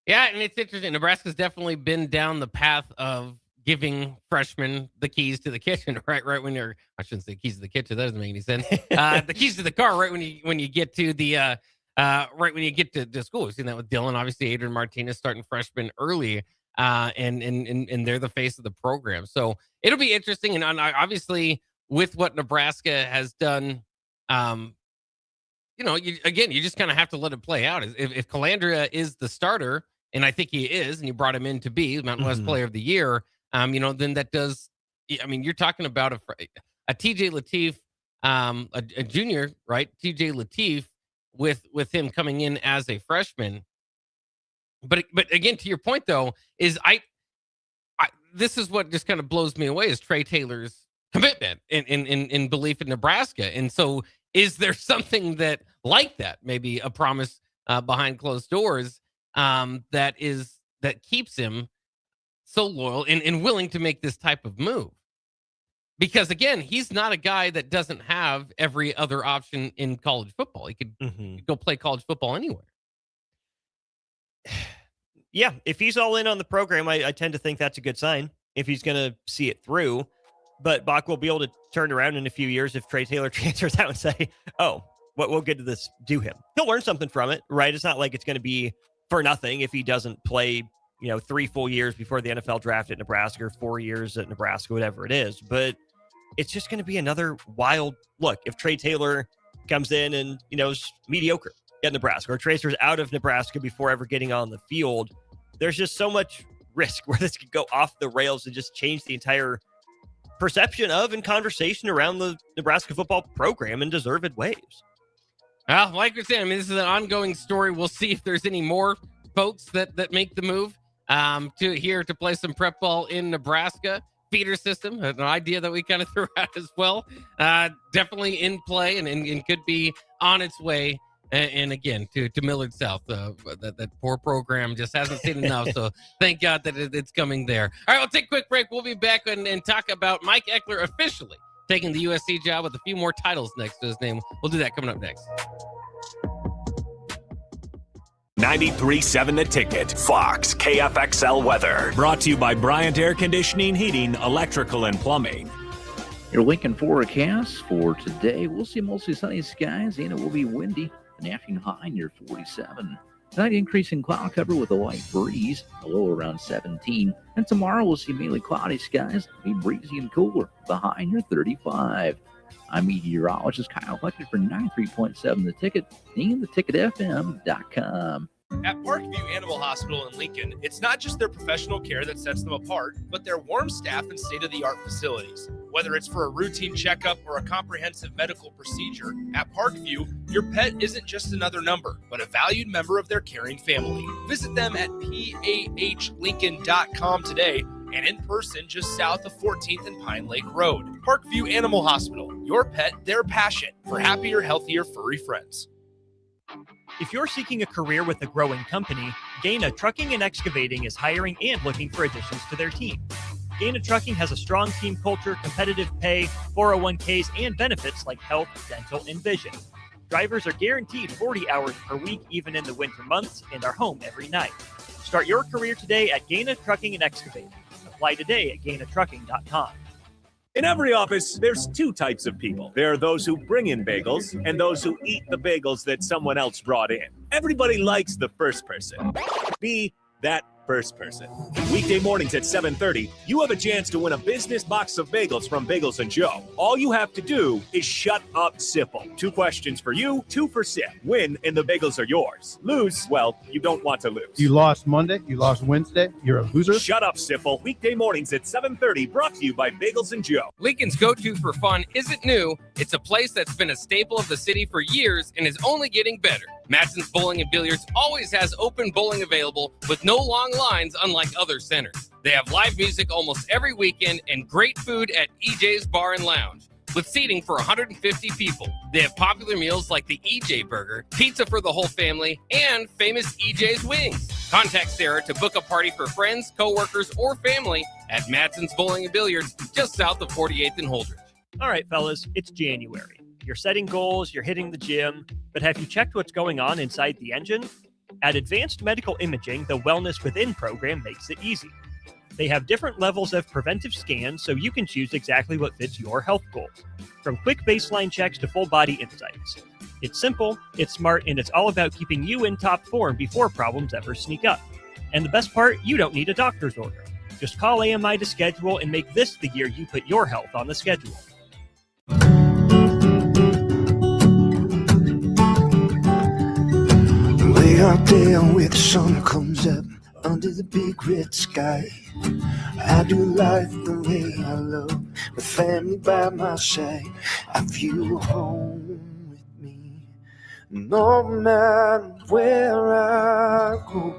Yeah, and it's interesting. Nebraska's definitely been down the path of giving freshmen the keys to the kitchen, right when you're, I shouldn't say keys to the kitchen, that doesn't make any sense. The keys to the car right when you get to the right when you get to school. We've seen that with Dylan, obviously Adrian Martinez starting freshman early, and they're the face of the program. So it'll be interesting, and obviously with what Nebraska has done, you just kind of have to let it play out. If Calandria is the starter, and I think he is, and you brought him in to be Mountain West Player of the Year, then that does. I mean, you're talking about a TJ Lateef, a junior, right? TJ Lateef with him coming in as a freshman. But again, to your point though, is I this is what just kind of blows me away is Trey Taylor's commitment in belief in Nebraska. And so is there something that like that, maybe a promise behind closed doors that keeps him so loyal and willing to make this type of move? Because again, he's not a guy that doesn't have every other option in college football. He could go play college football anywhere. Yeah, if he's all in on the program, I tend to think that's a good sign if he's going to see it through. But Bock will be able to turn around in a few years if Trey Taylor transfers out and say, oh, what good did this do him? He'll learn something from it, right? It's not like it's going to be for nothing if he doesn't play, 3 full years before the NFL draft at Nebraska or 4 years at Nebraska, whatever it is. But it's just going to be another wild look. If Trey Taylor comes in and, is mediocre at Nebraska or transfers out of Nebraska before ever getting on the field, there's just so much risk where this could go off the rails and just change the entire perception of and conversation around the Nebraska football program in deserved ways. Well, like we're saying, this is an ongoing story. We'll see if there's any more folks that make the move to play some prep ball in Nebraska. Feeder system, an idea that we kind of threw out as well. Definitely in play and could be on its way. And again, to Millard South, that poor program just hasn't seen enough. So thank God that it's coming there. All right, we'll take a quick break. We'll be back and talk about Mike Eckler officially taking the USC job with a few more titles next to his name. We'll do that coming up next. 93.7 The Ticket, Fox, KFXL weather. Brought to you by Bryant Air Conditioning, Heating, Electrical, and Plumbing. Your Lincoln forecast for today, we'll see mostly sunny skies, and it will be windy. An afternoon high near 47. Tonight, increasing cloud cover with a light breeze, a low around 17. And tomorrow, we'll see mainly cloudy skies, be breezy and cooler, the high near 35. I'm meteorologist Kyle Fletcher for 93.7 The Ticket and theticketfm.com. At Parkview Animal Hospital in Lincoln, it's not just their professional care that sets them apart, but their warm staff and state-of-the-art facilities. Whether it's for a routine checkup or a comprehensive medical procedure, at Parkview, your pet isn't just another number, but a valued member of their caring family. Visit them at pahlincoln.com today and in person just south of 14th and Pine Lake Road. Parkview Animal Hospital, your pet, their passion for happier, healthier, furry friends. If you're seeking a career with a growing company, Gaina Trucking and Excavating is hiring and looking for additions to their team. Gaina Trucking has a strong team culture, competitive pay, 401ks, and benefits like health, dental, and vision. Drivers are guaranteed 40 hours per week, even in the winter months, and are home every night. Start your career today at Gaina Trucking and Excavating. Apply today at GainaTrucking.com. In every office, there's two types of people. There are those who bring in bagels and those who eat the bagels that someone else brought in. Everybody likes the first person. Be that first person. Weekday mornings at 7:30, you have a chance to win a business box of bagels from Bagels & Joe. All you have to do is shut up, Sipple. 2 questions for you, 2 for Sip. Win, and the bagels are yours. Lose, well, you don't want to lose. You lost Monday, you lost Wednesday, you're a loser. Shut up, Sipple. Weekday mornings at 7:30, brought to you by Bagels & Joe. Lincoln's go-to for fun isn't new. It's a place that's been a staple of the city for years and is only getting better. Matson's Bowling and Billiards always has open bowling available with no long lines unlike other centers. They have live music almost every weekend and great food at EJ's Bar and Lounge with seating for 150 people. They have popular meals like the EJ Burger, pizza for the whole family, and famous EJ's Wings. Contact Sarah to book a party for friends, coworkers, or family at Matson's Bowling and Billiards just south of 48th and Holdridge. All right, fellas, it's January. You're setting goals, you're hitting the gym, but have you checked what's going on inside the engine? At Advanced Medical Imaging, the Wellness Within program makes it easy. They have different levels of preventive scans so you can choose exactly what fits your health goals. From quick baseline checks to full body insights. It's simple, it's smart, and it's all about keeping you in top form before problems ever sneak up. And the best part, you don't need a doctor's order. Just call AMI to schedule and make this the year you put your health on the schedule. Way out there where the sun comes up under the big red sky, I do life the way I love, with family by my side. I feel home with me, no matter where I go.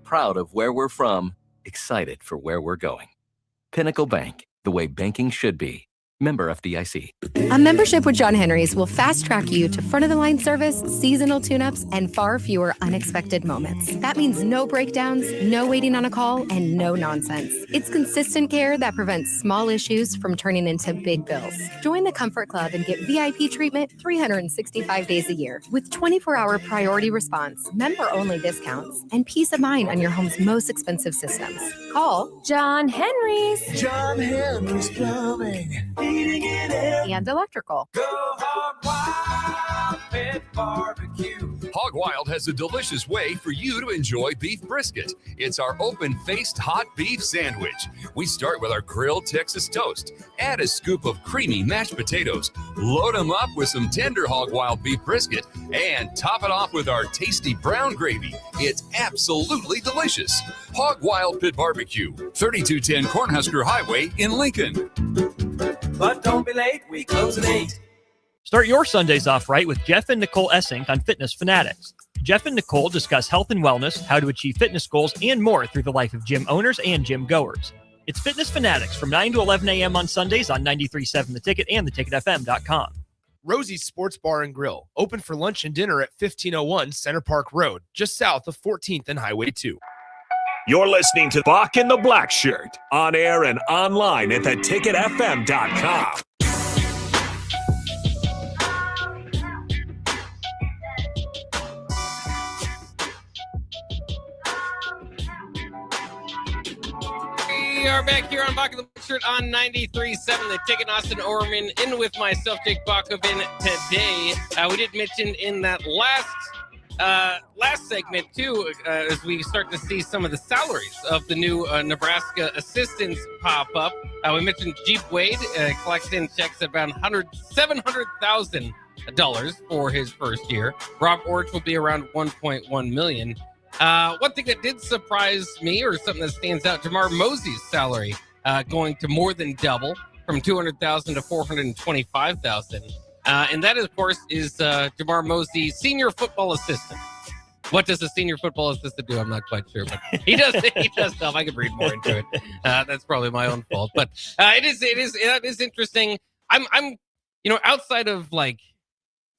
Proud of where we're from, excited for where we're going. Pinnacle Bank, the way banking should be. Member FDIC. A membership with John Henry's will fast track you to front of the line service, seasonal tune-ups, and far fewer unexpected moments. That means no breakdowns, no waiting on a call, and no nonsense. It's consistent care that prevents small issues from turning into big bills. Join the Comfort Club and get VIP treatment 365 days a year with 24-hour priority response, member-only discounts, and peace of mind on your home's most expensive systems. Call John Henry's. John Henry's Plumbing. And electrical. Go Hog Wild Pit Barbecue. Hog Wild has a delicious way for you to enjoy beef brisket. It's our open-faced hot beef sandwich. We start with our grilled Texas toast. Add a scoop of creamy mashed potatoes. Load them up with some tender Hog Wild beef brisket. And top it off with our tasty brown gravy. It's absolutely delicious. Hog Wild Pit Barbecue, 3210 Cornhusker Highway in Lincoln. But don't be late, we close at 8. Start your Sundays off right with Jeff and Nicole Essink on Fitness Fanatics. Jeff and Nicole discuss health and wellness, how to achieve fitness goals, and more through the life of gym owners and gym goers. It's Fitness Fanatics from 9 to 11 a.m. on Sundays on 93.7 The Ticket and theticketfm.com. Rosie's Sports Bar and Grill, open for lunch and dinner at 1501 Center Park Road, just south of 14th and Highway 2. You're listening to Bock and the Blackshirt, on air and online at theticketfm.com. We are back here on Bock and the Blackshirt on 93.7 The Ticket. Austin Orman in with myself, Jake Bockovin, today. We did mention in that last segment too, as we start to see some of the salaries of the new Nebraska assistants pop up. We mentioned Jeep Wade collecting checks at about $700,000 for his first year. Rob Orch will be around $1.1 million. One thing that did surprise me, or something that stands out, Jamar Mosey's salary going to more than double, from $200,000 to $425,000. And that, of course, is Jamar Mosey, senior football assistant. What does a senior football assistant do? I'm not quite sure, but he does stuff. I could read more into it. That's probably my own fault, but it is interesting. I'm outside of like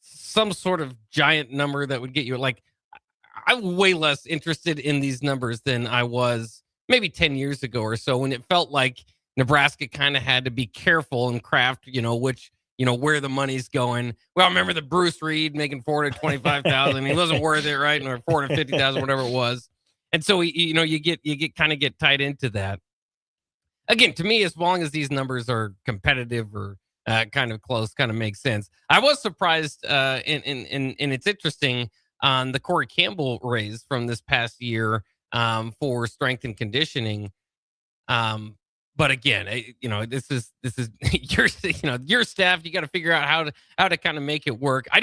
some sort of giant number that would get you, like, I'm way less interested in these numbers than I was maybe 10 years ago or so, when it felt like Nebraska kind of had to be careful and craft, where the money's going. Well, I remember the Bruce Reed making $425,000. He wasn't worth it, right? Or $450,000, whatever it was. And so you get tied into that. Again, to me, as long as these numbers are competitive or kind of close, kind of makes sense. I was surprised, and it's interesting, on the Corey Campbell raise from this past year for strength and conditioning. But again, this is your staff. You got to figure out how to kind of make it work. I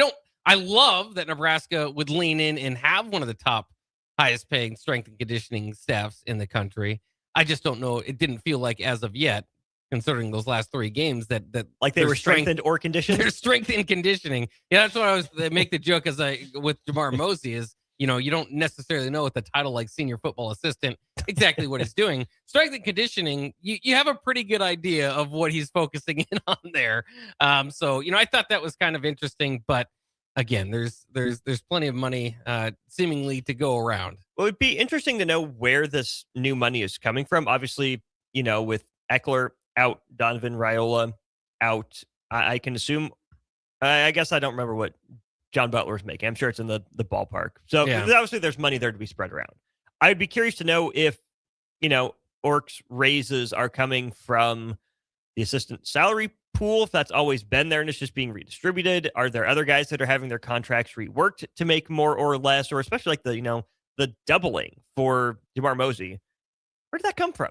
love that Nebraska would lean in and have one of the top highest paying strength and conditioning staffs in the country. I just don't know. It didn't feel like as of yet, considering those last three games, that like they were strengthened or conditioned. They're strength and conditioning. Yeah, that's what I make the joke with Jamar Mosey is, you don't necessarily know with the title like senior football assistant exactly what he's doing. Strength and conditioning, you have a pretty good idea of what he's focusing in on there. So I thought that was kind of interesting, but again, there's plenty of money seemingly to go around. Well, it'd be interesting to know where this new money is coming from. Obviously, with Eckler out, Donovan Raiola out, I can assume. I guess I don't remember what John Butler's making. I'm sure it's in the ballpark. So obviously there's money there to be spread around. I would be curious to know if, Orc's raises are coming from the assistant salary pool, if that's always been there and it's just being redistributed. Are there other guys that are having their contracts reworked to make more or less, or especially like the doubling for DeMar Mosey? Where did that come from?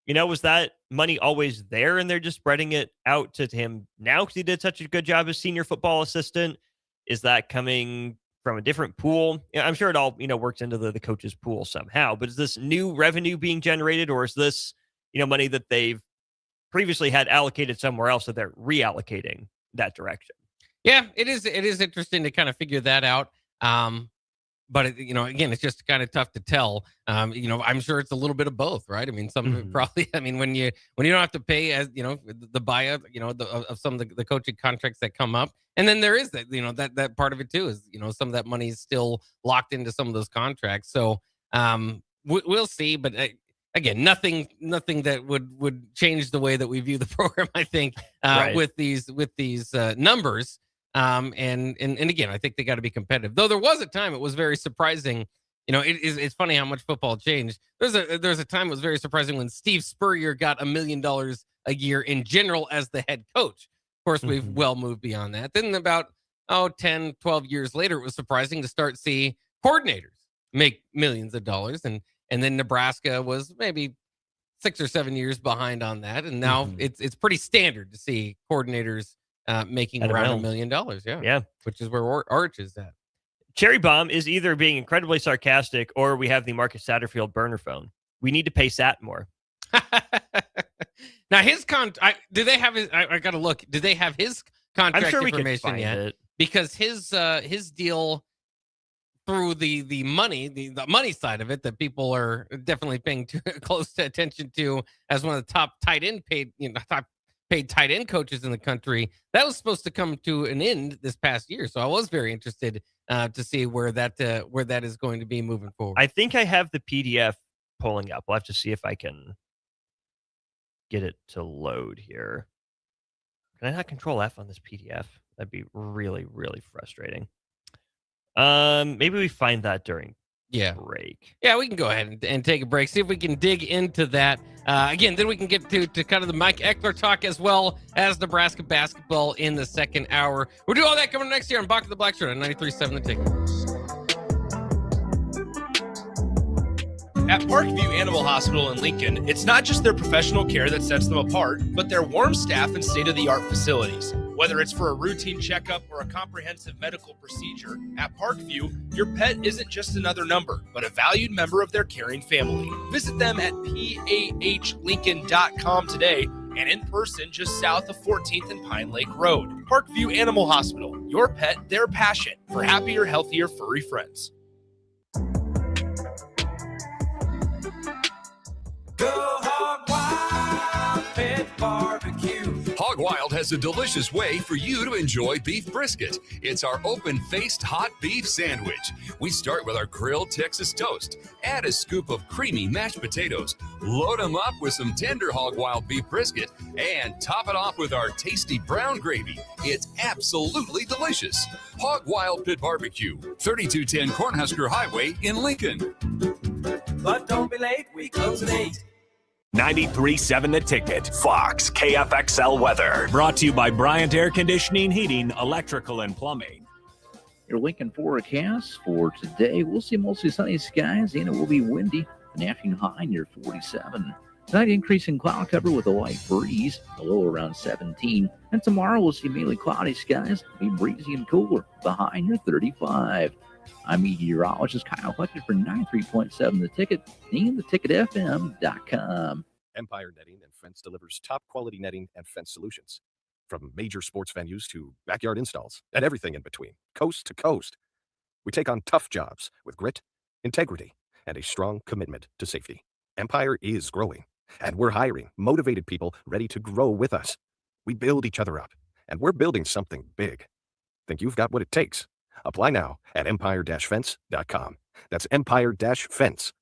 Was that money always there and they're just spreading it out to him now because he did such a good job as senior football assistant? Is that coming from a different pool? I'm sure it all, works into the coach's pool somehow, but is this new revenue being generated, or is this, money that they've previously had allocated somewhere else that they're reallocating that direction? Yeah, it is interesting to kind of figure that out. But again, it's just kind of tough to tell. I'm sure it's a little bit of both, right? I mean, probably. I mean, when you don't have to pay as the buyout, of some of the coaching contracts that come up, and then there is that that part of it too is some of that money is still locked into some of those contracts. So we'll see, but again, nothing that would change the way that we view the program. I think Right. with these numbers. And again, I think they got to be competitive. Though there was a time it was very surprising. It's funny how much football changed. There's a time it was very surprising when Steve Spurrier got $1 million a year in general as the head coach. Of course, we've well moved beyond that. Then about 10, 12 years later, it was surprising to start see coordinators make millions of dollars. And then Nebraska was maybe 6 or 7 years behind on that. And now it's pretty standard to see coordinators making around $1 million. Yeah. Which is where Arch is at. Cherry Bomb is either being incredibly sarcastic or we have the Marcus Satterfield burner phone. We need to pay Sat more. Now his do they have his? I gotta look. Do they have his contract I'm sure we information can find yet? it. Because his deal through the money side of it that people are definitely paying close attention to as one of the top tight end paid tight end coaches in the country. That was supposed to come to an end this past year. So I was very interested to see where that is going to be moving forward. I think I have the PDF pulling up. We'll have to see if I can get it to load here. Can I not control F on this PDF? That'd be really, really frustrating. Maybe we find that during break. Yeah, we can go ahead and take a break. See if we can dig into that. Again, then we can get to kind of the Mike Eckler talk as well as Nebraska basketball in the second hour. We'll do all that coming next year on Bock of the Blackshirt on 93.7 The Ticket. At Parkview Animal Hospital in Lincoln, it's not just their professional care that sets them apart, but their warm staff and state-of-the-art facilities. Whether it's for a routine checkup or a comprehensive medical procedure, at Parkview, your pet isn't just another number, but a valued member of their caring family. Visit them at pahlincoln.com today and in person just south of 14th and Pine Lake Road. Parkview Animal Hospital, your pet, their passion for happier, healthier, furry friends. Go Hog Wild Pit Barbecue. Hog Wild has a delicious way for you to enjoy beef brisket. It's our open-faced hot beef sandwich. We start with our grilled Texas toast. Add a scoop of creamy mashed potatoes. Load them up with some tender Hog Wild beef brisket and top it off with our tasty brown gravy. It's absolutely delicious. Hog Wild Pit Barbecue, 3210 Cornhusker Highway in Lincoln. But don't be late, we close at 8. 93.7 The Ticket, Fox, KFXL weather. Brought to you by Bryant Air Conditioning, Heating, Electrical, and Plumbing. Your Lincoln forecast for today, we'll see mostly sunny skies and it will be windy. An afternoon high near 47. Tonight, increasing cloud cover with a light breeze, a low around 17. And tomorrow, we'll see mainly cloudy skies, be breezy and cooler, the high near 35. I'm meteorologist Kyle Fletcher for 93.7 The Ticket and theticketfm.com. Empire Netting and Fence delivers top quality netting and fence solutions. From major sports venues to backyard installs and everything in between, coast to coast. We take on tough jobs with grit, integrity, and a strong commitment to safety. Empire is growing, and we're hiring motivated people ready to grow with us. We build each other up, and we're building something big. Think you've got what it takes? Apply now at empire-fence.com. That's empire-fence.com.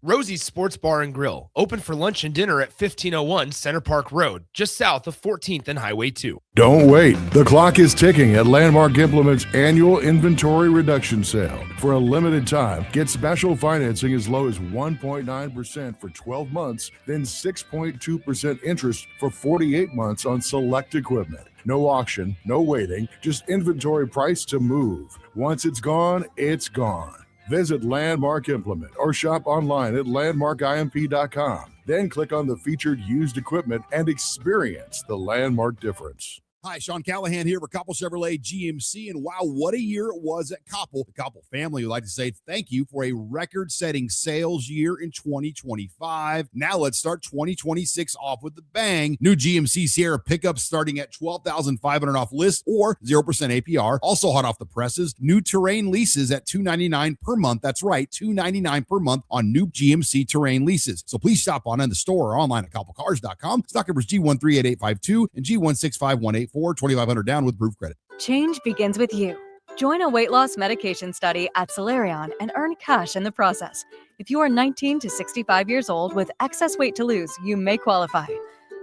Rosie's Sports Bar and Grill, open for lunch and dinner at 1501 Center Park Road, just south of 14th and Highway 2. Don't wait. The clock is ticking at Landmark Implement's annual inventory reduction sale. For a limited time, get special financing as low as 1.9% for 12 months, then 6.2% interest for 48 months on select equipment. No auction, no waiting, just inventory price to move. Once it's gone, it's gone. Visit Landmark Implement or shop online at landmarkimp.com. Then click on the featured used equipment and experience the Landmark difference. Hi, Sean Callahan here for Koppel Chevrolet GMC, and wow, what a year it was at Koppel. The Koppel family would like to say thank you for a record-setting sales year in 2025. Now let's start 2026 off with a bang. New GMC Sierra pickups starting at $12,500 off list or 0% APR. Also hot off the presses, new Terrain leases at $299 per month. That's right, $299 per month on new GMC Terrain leases. So please stop on in the store or online at koppelcars.com. Stock numbers G138852 and G16518. 2,500 down with proof credit. Change begins with you. Join a weight loss medication study at Solarion and earn cash in the process. If you are 19 to 65 years old with excess weight to lose, you may qualify.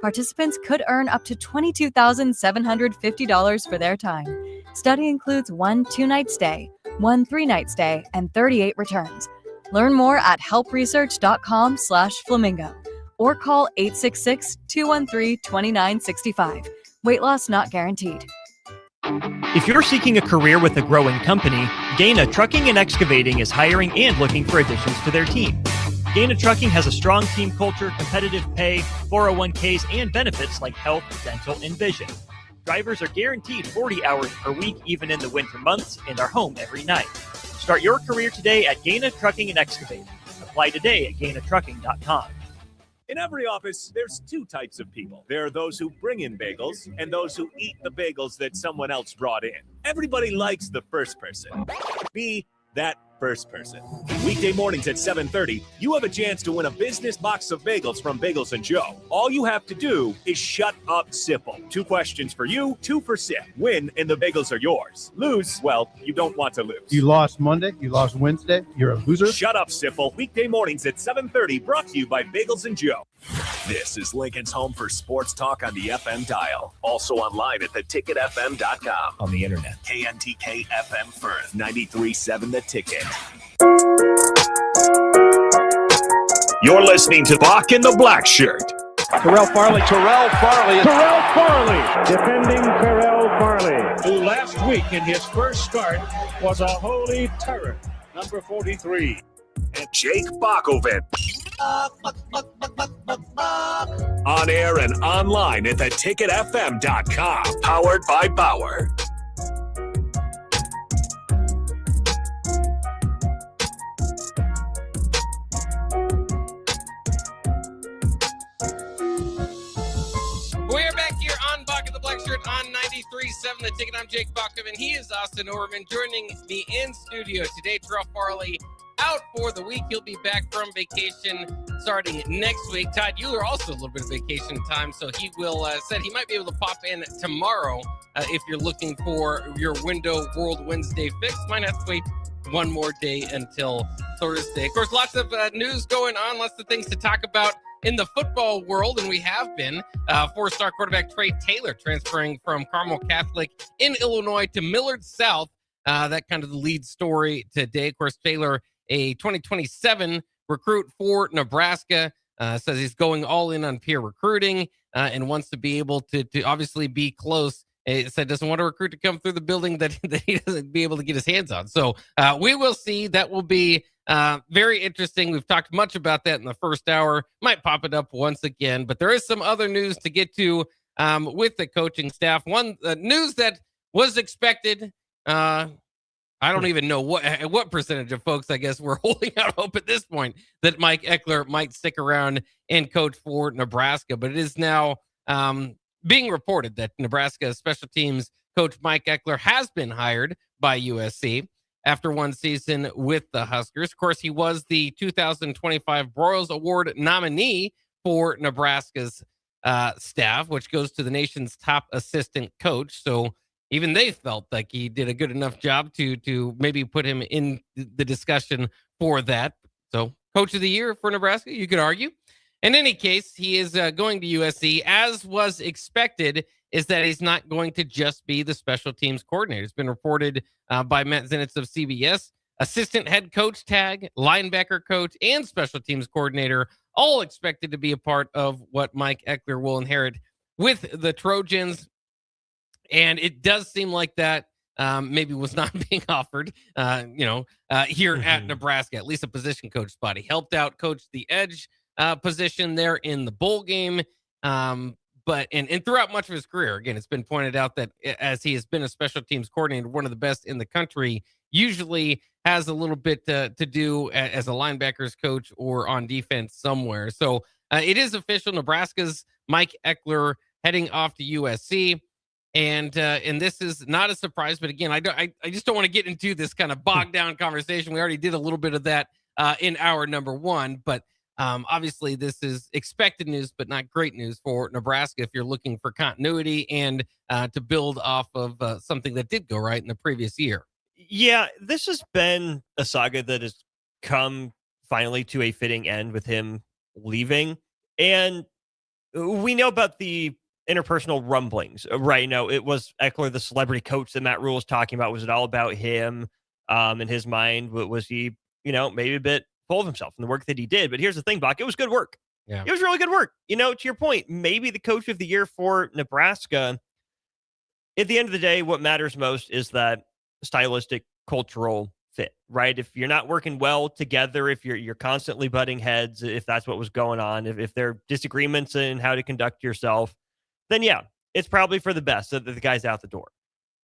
Participants could earn up to $22,750 for their time. Study includes 1 2-night stay, 1 3-night stay, and 38 returns. Learn more at helpresearch.com/flamingo or call 866-213-2965. Weight loss not guaranteed. If you're seeking a career with a growing company, Gaina Trucking and Excavating is hiring and looking for additions to their team. Gaina Trucking has a strong team culture, competitive pay, 401ks, and benefits like health, dental, and vision. Drivers are guaranteed 40 hours per week, even in the winter months, and are home every night. Start your career today at Gaina Trucking and Excavating. Apply today at GainaTrucking.com. In every office, there's two types of people. There are those who bring in bagels and those who eat the bagels that someone else brought in. Everybody likes the first person. Be that first person. Weekday mornings at 7:30, you have a chance to win a business box of bagels from Bagels & Joe. All you have to do is shut up, Sipple. 2 questions for you, 2 for Sip. Win, and the bagels are yours. Lose, well, you don't want to lose. You lost Monday, you lost Wednesday, you're a loser. Shut up, Sipple. Weekday mornings at 7:30, brought to you by Bagels & Joe. This is Lincoln's home for sports talk on the FM dial. Also online at theticketfm.com. On the internet. KNTK FM Firth, 93.7 The Ticket. You're listening to Bock in the Blackshirt. Terrell Farley, defending Terrell Farley, who last week in his first start was a holy terror, number 43. And Jake Bockovic. On air and online at theticketfm.com. Powered by Bauer. We're back here on Bock in the Blackshirt on 93.7 The Ticket. I'm Jake Bockovic. He is Austin Orman. Joining me in studio today, Terrell Farley out for the week. He'll be back from vacation starting next week. Todd, you are also a little bit of vacation time, so he will said he might be able to pop in tomorrow if you're looking for your Window World Wednesday fix. Might have to wait one more day until Thursday. Of course, lots of news going on, lots of things to talk about in the football world, and we have been. 4-star quarterback Trey Taylor transferring from Carmel Catholic in Illinois to Millard South. That kind of the lead story today. Of course, Taylor, a 2027 recruit for Nebraska, says he's going all in on peer recruiting and wants to be able to obviously be close. He said doesn't want a recruit to come through the building that he doesn't be able to get his hands on. So we will see. That will be very interesting. We've talked much about that in the first hour. Might pop it up once again, but there is some other news to get to with the coaching staff. One news that was expected. I don't even know what percentage of folks, I guess, were holding out hope at this point that Mike Eckler might stick around and coach for Nebraska. But it is now being reported that Nebraska special teams coach Mike Eckler has been hired by USC after one season with the Huskers. Of course, he was the 2025 Broyles Award nominee for Nebraska's staff, which goes to the nation's top assistant coach. So even they felt like he did a good enough job to maybe put him in the discussion for that. So coach of the year for Nebraska, you could argue. In any case, he is going to USC. As was expected, is that he's not going to just be the special teams coordinator. It's been reported by Matt Zenitz of CBS. Assistant head coach tag, linebacker coach, and special teams coordinator, all expected to be a part of what Mike Eckler will inherit with the Trojans. And it does seem like that maybe was not being offered, here at Nebraska, at least a position coach spot. He helped out coach the edge position there in the bowl game. But throughout much of his career, again, it's been pointed out that as he has been a special teams coordinator, one of the best in the country, usually has a little bit to do as a linebackers coach or on defense somewhere. So it is official. Nebraska's Mike Eckler heading off to USC. And this is not a surprise, but again, I just don't want to get into this kind of bogged down conversation. We already did a little bit of that in hour number one, but obviously this is expected news, but not great news for Nebraska if you're looking for continuity and to build off of something that did go right in the previous year. Yeah, this has been a saga that has come finally to a fitting end with him leaving. And we know about the interpersonal rumblings, right? Now, it was Eckler, the celebrity coach that Matt Rule was talking about. Was it all about him in his mind? Was he, maybe a bit full of himself in the work that he did? But here's the thing, Bock, it was good work. Yeah. It was really good work. To your point, maybe the coach of the year for Nebraska, at the end of the day, what matters most is that stylistic, cultural fit, right? If you're not working well together, if you're constantly butting heads, if that's what was going on, if there are disagreements in how to conduct yourself, then yeah, it's probably for the best that the guy's out the door.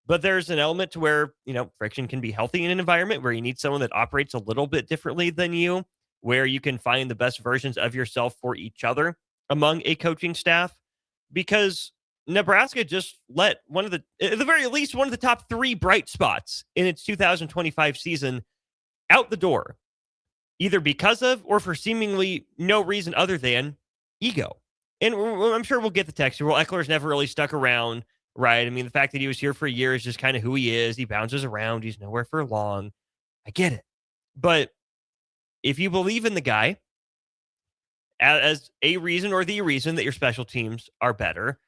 But there's an element to where, friction can be healthy in an environment where you need someone that operates a little bit differently than you, where you can find the best versions of yourself for each other among a coaching staff. Because Nebraska just let at the very least, one of the top 3 bright spots in its 2025 season out the door, either because of or for seemingly no reason other than ego. And I'm sure we'll get the text. Well, Eckler's never really stuck around, right? I mean, the fact that he was here for a year is just kind of who he is. He bounces around. He's nowhere for long. I get it. But if you believe in the guy as a reason or the reason that your special teams are better,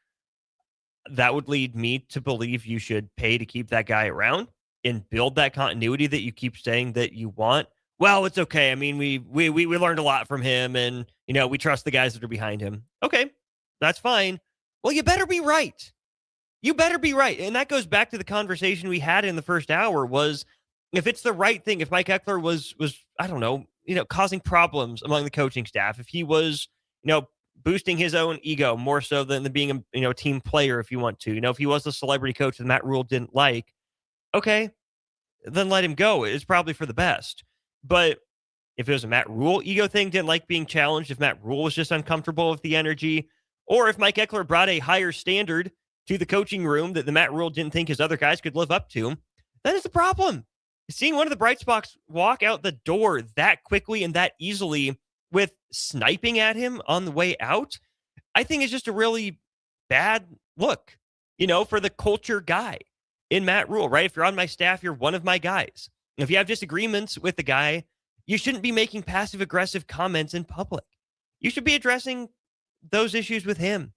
that would lead me to believe you should pay to keep that guy around and build that continuity that you keep saying that you want. Well, it's okay. I mean, we learned a lot from him, and we trust the guys that are behind him. Okay, that's fine. Well, you better be right. You better be right. And that goes back to the conversation we had in the first hour, was if it's the right thing, if Mike Eckler was I don't know, causing problems among the coaching staff, if he was, boosting his own ego more so than being a team player, if you want to, if he was a celebrity coach that Matt Rule didn't like, okay, then let him go. It's probably for the best. But if it was a Matt Rule ego thing, didn't like being challenged, if Matt Rule was just uncomfortable with the energy, or if Mike Eckler brought a higher standard to the coaching room that the Matt Rule didn't think his other guys could live up to, that is the problem. Seeing one of the bright spots walk out the door that quickly and that easily with sniping at him on the way out, I think is just a really bad look, for the culture guy in Matt Rule, right? If you're on my staff, you're one of my guys. If you have disagreements with the guy, you shouldn't be making passive-aggressive comments in public. You should be addressing those issues with him.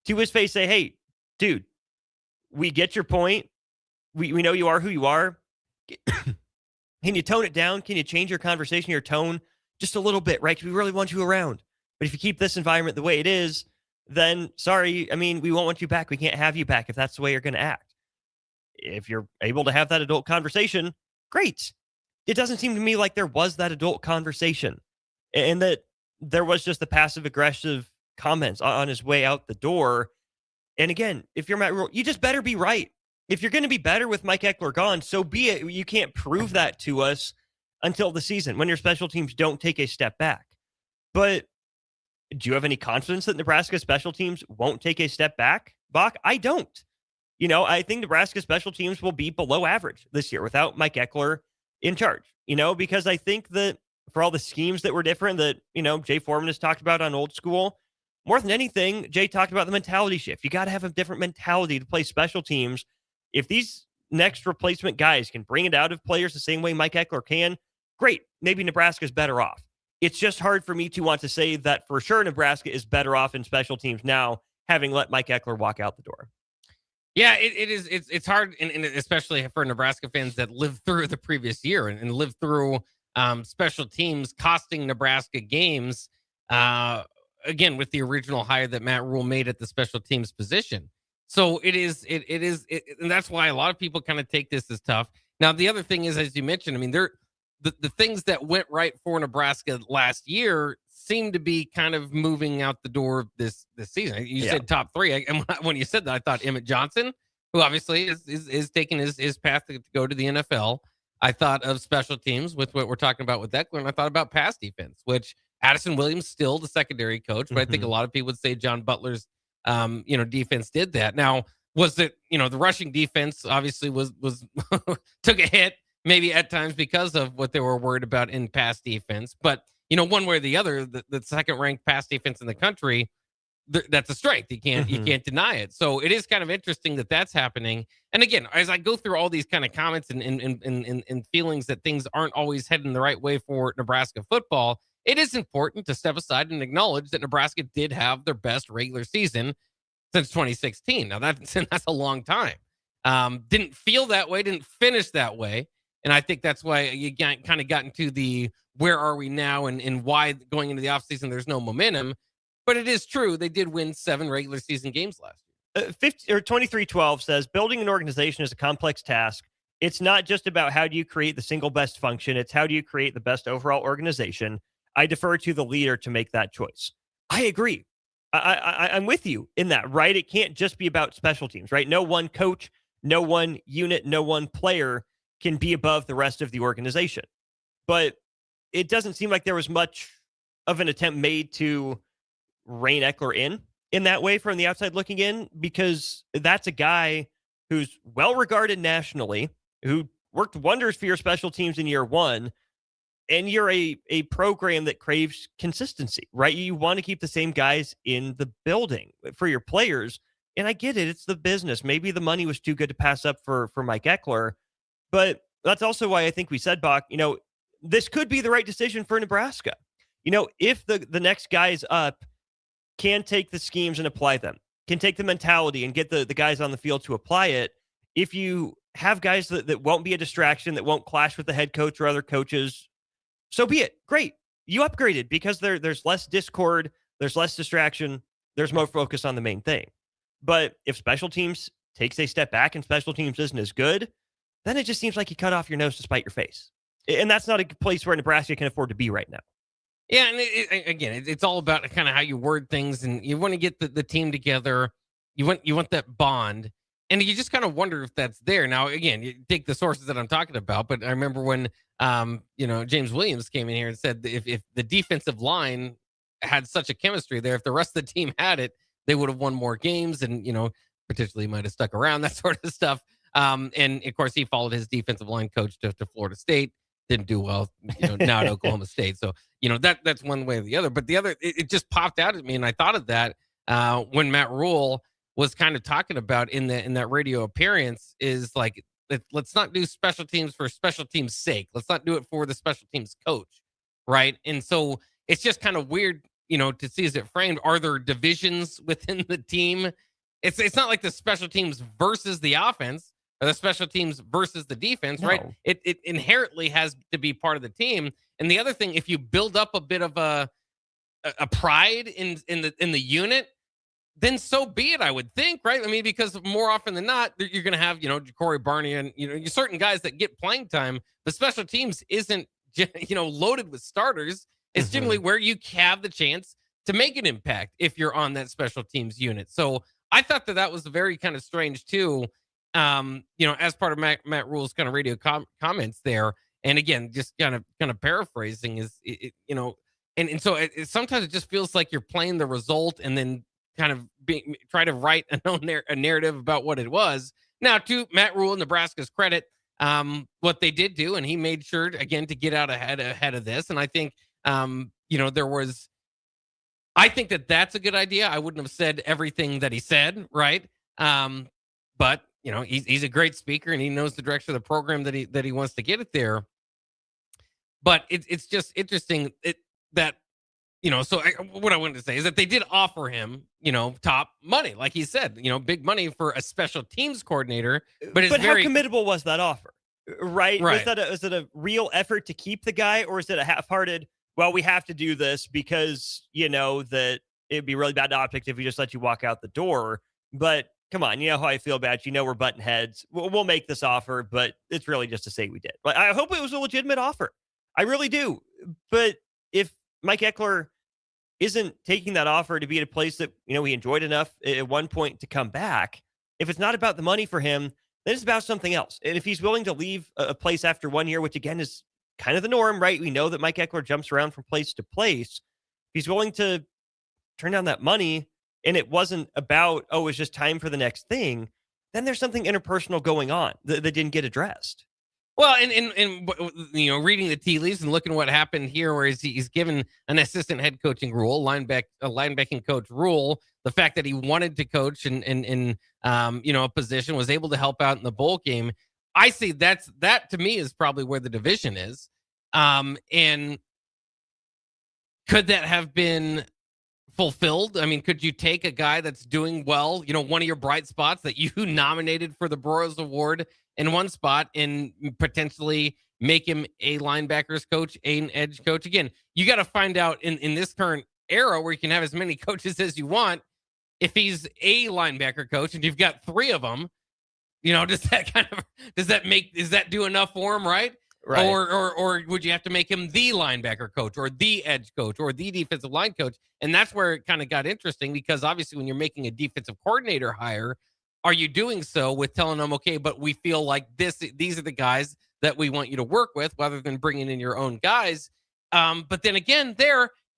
To his face, say, hey, dude, we get your point. We know you are who you are. Can you tone it down? Can you change your conversation, your tone just a little bit, right? Because we really want you around. But if you keep this environment the way it is, then sorry, I mean, we won't want you back. We can't have you back if that's the way you're going to act. If you're able to have that adult conversation, great. It doesn't seem to me like there was that adult conversation, and that there was just the passive aggressive comments on his way out the door. And again, if you're Matt Rule, you just better be right. If you're going to be better with Mike Eckler gone, so be it. You can't prove that to us until the season when your special teams don't take a step back. But do you have any confidence that Nebraska special teams won't take a step back, Bock? I don't. I think Nebraska special teams will be below average this year without Mike Eckler in charge, because I think that for all the schemes that were different that, Jay Foreman has talked about on Old School, more than anything, Jay talked about the mentality shift. You got to have a different mentality to play special teams. If these next replacement guys can bring it out of players the same way Mike Eckler can, great. Maybe Nebraska's better off. it's just hard for me to want to say that for sure Nebraska is better off in special teams now, having let Mike Eckler walk out the door. Yeah, it is. It's hard, and especially for Nebraska fans that lived through the previous year and lived through special teams costing Nebraska games. Again, with the original hire that Matt Rule made at the special teams position. So it is, and that's why a lot of people kind of take this as tough. Now, the other thing is, as you mentioned, I mean, the things that went right for Nebraska last year seem to be kind of moving out the door this season. You said top three. And when you said that, I thought Emmett Johnson, who obviously is taking his path to go to the NFL. I thought of special teams with what we're talking about with Eckler, and I thought about pass defense, which Addison Williams still the secondary coach, but I think a lot of people would say John Butler's defense did that. Now, was it, the rushing defense obviously was took a hit maybe at times because of what they were worried about in pass defense, but one way or the other, the second ranked pass defense in the country, that's a strength. You can't deny it. So it is kind of interesting that that's happening. And again, as I go through all these kind of comments and feelings that things aren't always heading the right way for Nebraska football, it is important to step aside and acknowledge that Nebraska did have their best regular season since 2016. Now that's a long time. Didn't feel that way, didn't finish that way. And I think that's why you kind of got into the where are we now and why going into the offseason there's no momentum. But it is true, they did win 7 regular season games last year. 2312 says, building an organization is a complex task. It's not just about how do you create the single best function, it's how do you create the best overall organization. I defer to the leader to make that choice. I agree. I'm with you in that, right? It can't just be about special teams, right? No one coach, no one unit, no one player can be above the rest of the organization. But it doesn't seem like there was much of an attempt made to rein Eckler in that way from the outside looking in, because that's a guy who's well regarded nationally, who worked wonders for your special teams in year one. And you're a program that craves consistency, right? You want to keep the same guys in the building for your players. And I get it. It's the business. Maybe the money was too good to pass up for Mike Eckler. But that's also why I think we said, Bock, this could be the right decision for Nebraska. If the next guys up can take the schemes and apply them, can take the mentality and get the guys on the field to apply it. If you have guys that won't be a distraction, that won't clash with the head coach or other coaches, so be it. Great. You upgraded because there's less discord, there's less distraction, there's more focus on the main thing. But if special teams takes a step back and special teams isn't as good, then it just seems like you cut off your nose to spite your face. And that's not a place where Nebraska can afford to be right now. Yeah, and it's all about kind of how you word things, and you want to get the team together. You want that bond, and you just kind of wonder if that's there. Now, again, you take the sources that I'm talking about, but I remember when James Williams came in here and said that if the defensive line had such a chemistry there, if the rest of the team had it, they would have won more games, and potentially might have stuck around, that sort of stuff. And of course, he followed his defensive line coach to Florida State. Didn't do well, now at Oklahoma State. So, that's one way or the other. But the other, it just popped out at me, and I thought of that when Matt Rule was kind of talking about in that radio appearance, is like, let's not do special teams for special teams' sake. Let's not do it for the special teams coach, right? And so it's just kind of weird, to see as it framed. Are there divisions within the team? It's not like the special teams versus the offense, or the special teams versus the defense, right? It inherently has to be part of the team. And the other thing, if you build up a bit of a pride in the unit, then so be it, I would think, right? I mean, because more often than not, you're going to have, Corey Barney and, certain guys that get playing time. The special teams isn't, loaded with starters. It's generally where you have the chance to make an impact if you're on that special teams unit. So I thought that was very kind of strange too. As part of Matt Rule's kind of radio comments there. And again, just kind of paraphrasing is, and so sometimes it just feels like you're playing the result and then kind of try to write a narrative about what it was. Now, to Matt Rule, Nebraska's credit, what they did do, and he made sure again to get out ahead of this. And I think, I think that's a good idea. I wouldn't have said everything that he said, right? But he's a great speaker and he knows the direction of the program that he wants to get it there. But it's just interesting. that, so what I wanted to say is that they did offer him, top money, like he said, big money for a special teams coordinator. But how committable was that offer? Right? Was it a real effort to keep the guy, or is it a half-hearted, well, we have to do this because, that it'd be really bad optics if we just let you walk out the door. But come on, you know how I feel about you. We're butting heads. We'll make this offer, but it's really just to say we did. But I hope it was a legitimate offer. I really do. But if Mike Eckler isn't taking that offer to be at a place that, he enjoyed enough at one point to come back, if it's not about the money for him, then it's about something else. And if he's willing to leave a place after 1 year, which again is kind of the norm, right? We know that Mike Eckler jumps around from place to place. If he's willing to turn down that money and it wasn't about, it's just time for the next thing, then there's something interpersonal going on that didn't get addressed. Well, and reading the tea leaves and looking what happened here, where he's given an assistant head coaching role, linebacking coach rule, the fact that he wanted to coach in a position, was able to help out in the bowl game. I see that to me is probably where the division is. And could that have been fulfilled? I mean, could you take a guy that's doing well, one of your bright spots that you nominated for the Broyles Award in one spot, and potentially make him a linebackers coach, an edge coach? Again, you got to find out in this current era where you can have as many coaches as you want, if he's a linebacker coach and you've got 3 of them, does that do enough for him, right? Right. Or would you have to make him the linebacker coach or the edge coach or the defensive line coach? And that's where it kind of got interesting, because obviously when you're making a defensive coordinator hire, are you doing so with telling them, okay, but we feel like these are the guys that we want you to work with, rather than bringing in your own guys? But then again,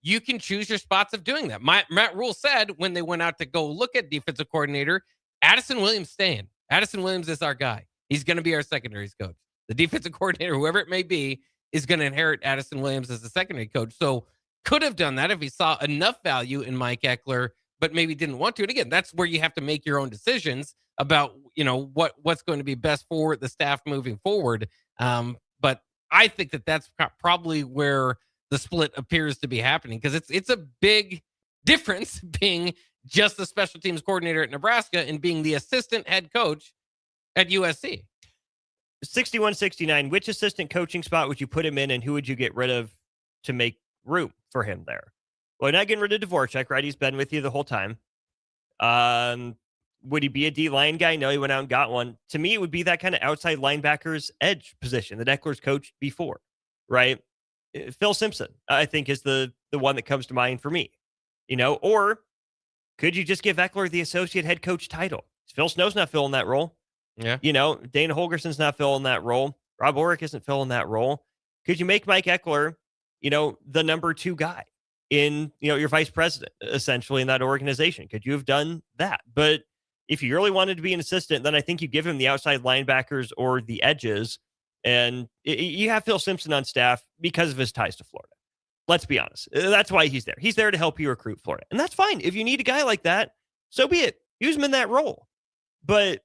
you can choose your spots of doing that. Matt Rule said when they went out to go look at defensive coordinator, Addison Williams staying. Addison Williams is our guy. He's going to be our secondaries coach. The defensive coordinator, whoever it may be, is going to inherit Addison Williams as the secondary coach. So could have done that if he saw enough value in Mike Eckler, but maybe didn't want to. And again, that's where you have to make your own decisions about, what's going to be best for the staff moving forward. But I think that's probably where the split appears to be happening, because it's a big difference being just the special teams coordinator at Nebraska and being the assistant head coach at USC. 61-69, which assistant coaching spot would you put him in, and who would you get rid of to make room for him there? Well, not getting rid of Dvorak, right? He's been with you the whole time. Would he be a D-line guy? No, he went out and got one. To me, it would be that kind of outside linebackers edge position that Eckler's coached before, right? Phil Simpson, I think, is the one that comes to mind for me. Or could you just give Eckler the associate head coach title? Phil Snow's not filling that role. Yeah. Dana Holgerson's not filling that role. Rob Orrick isn't filling that role. Could you make Mike Eckler, the number 2 guy in, your vice president, essentially, in that organization? Could you have done that? But if you really wanted to be an assistant, then I think you give him the outside linebackers or the edges. And you have Phil Simpson on staff because of his ties to Florida. Let's be honest. That's why he's there. He's there to help you recruit Florida. And that's fine. If you need a guy like that, so be it. Use him in that role. But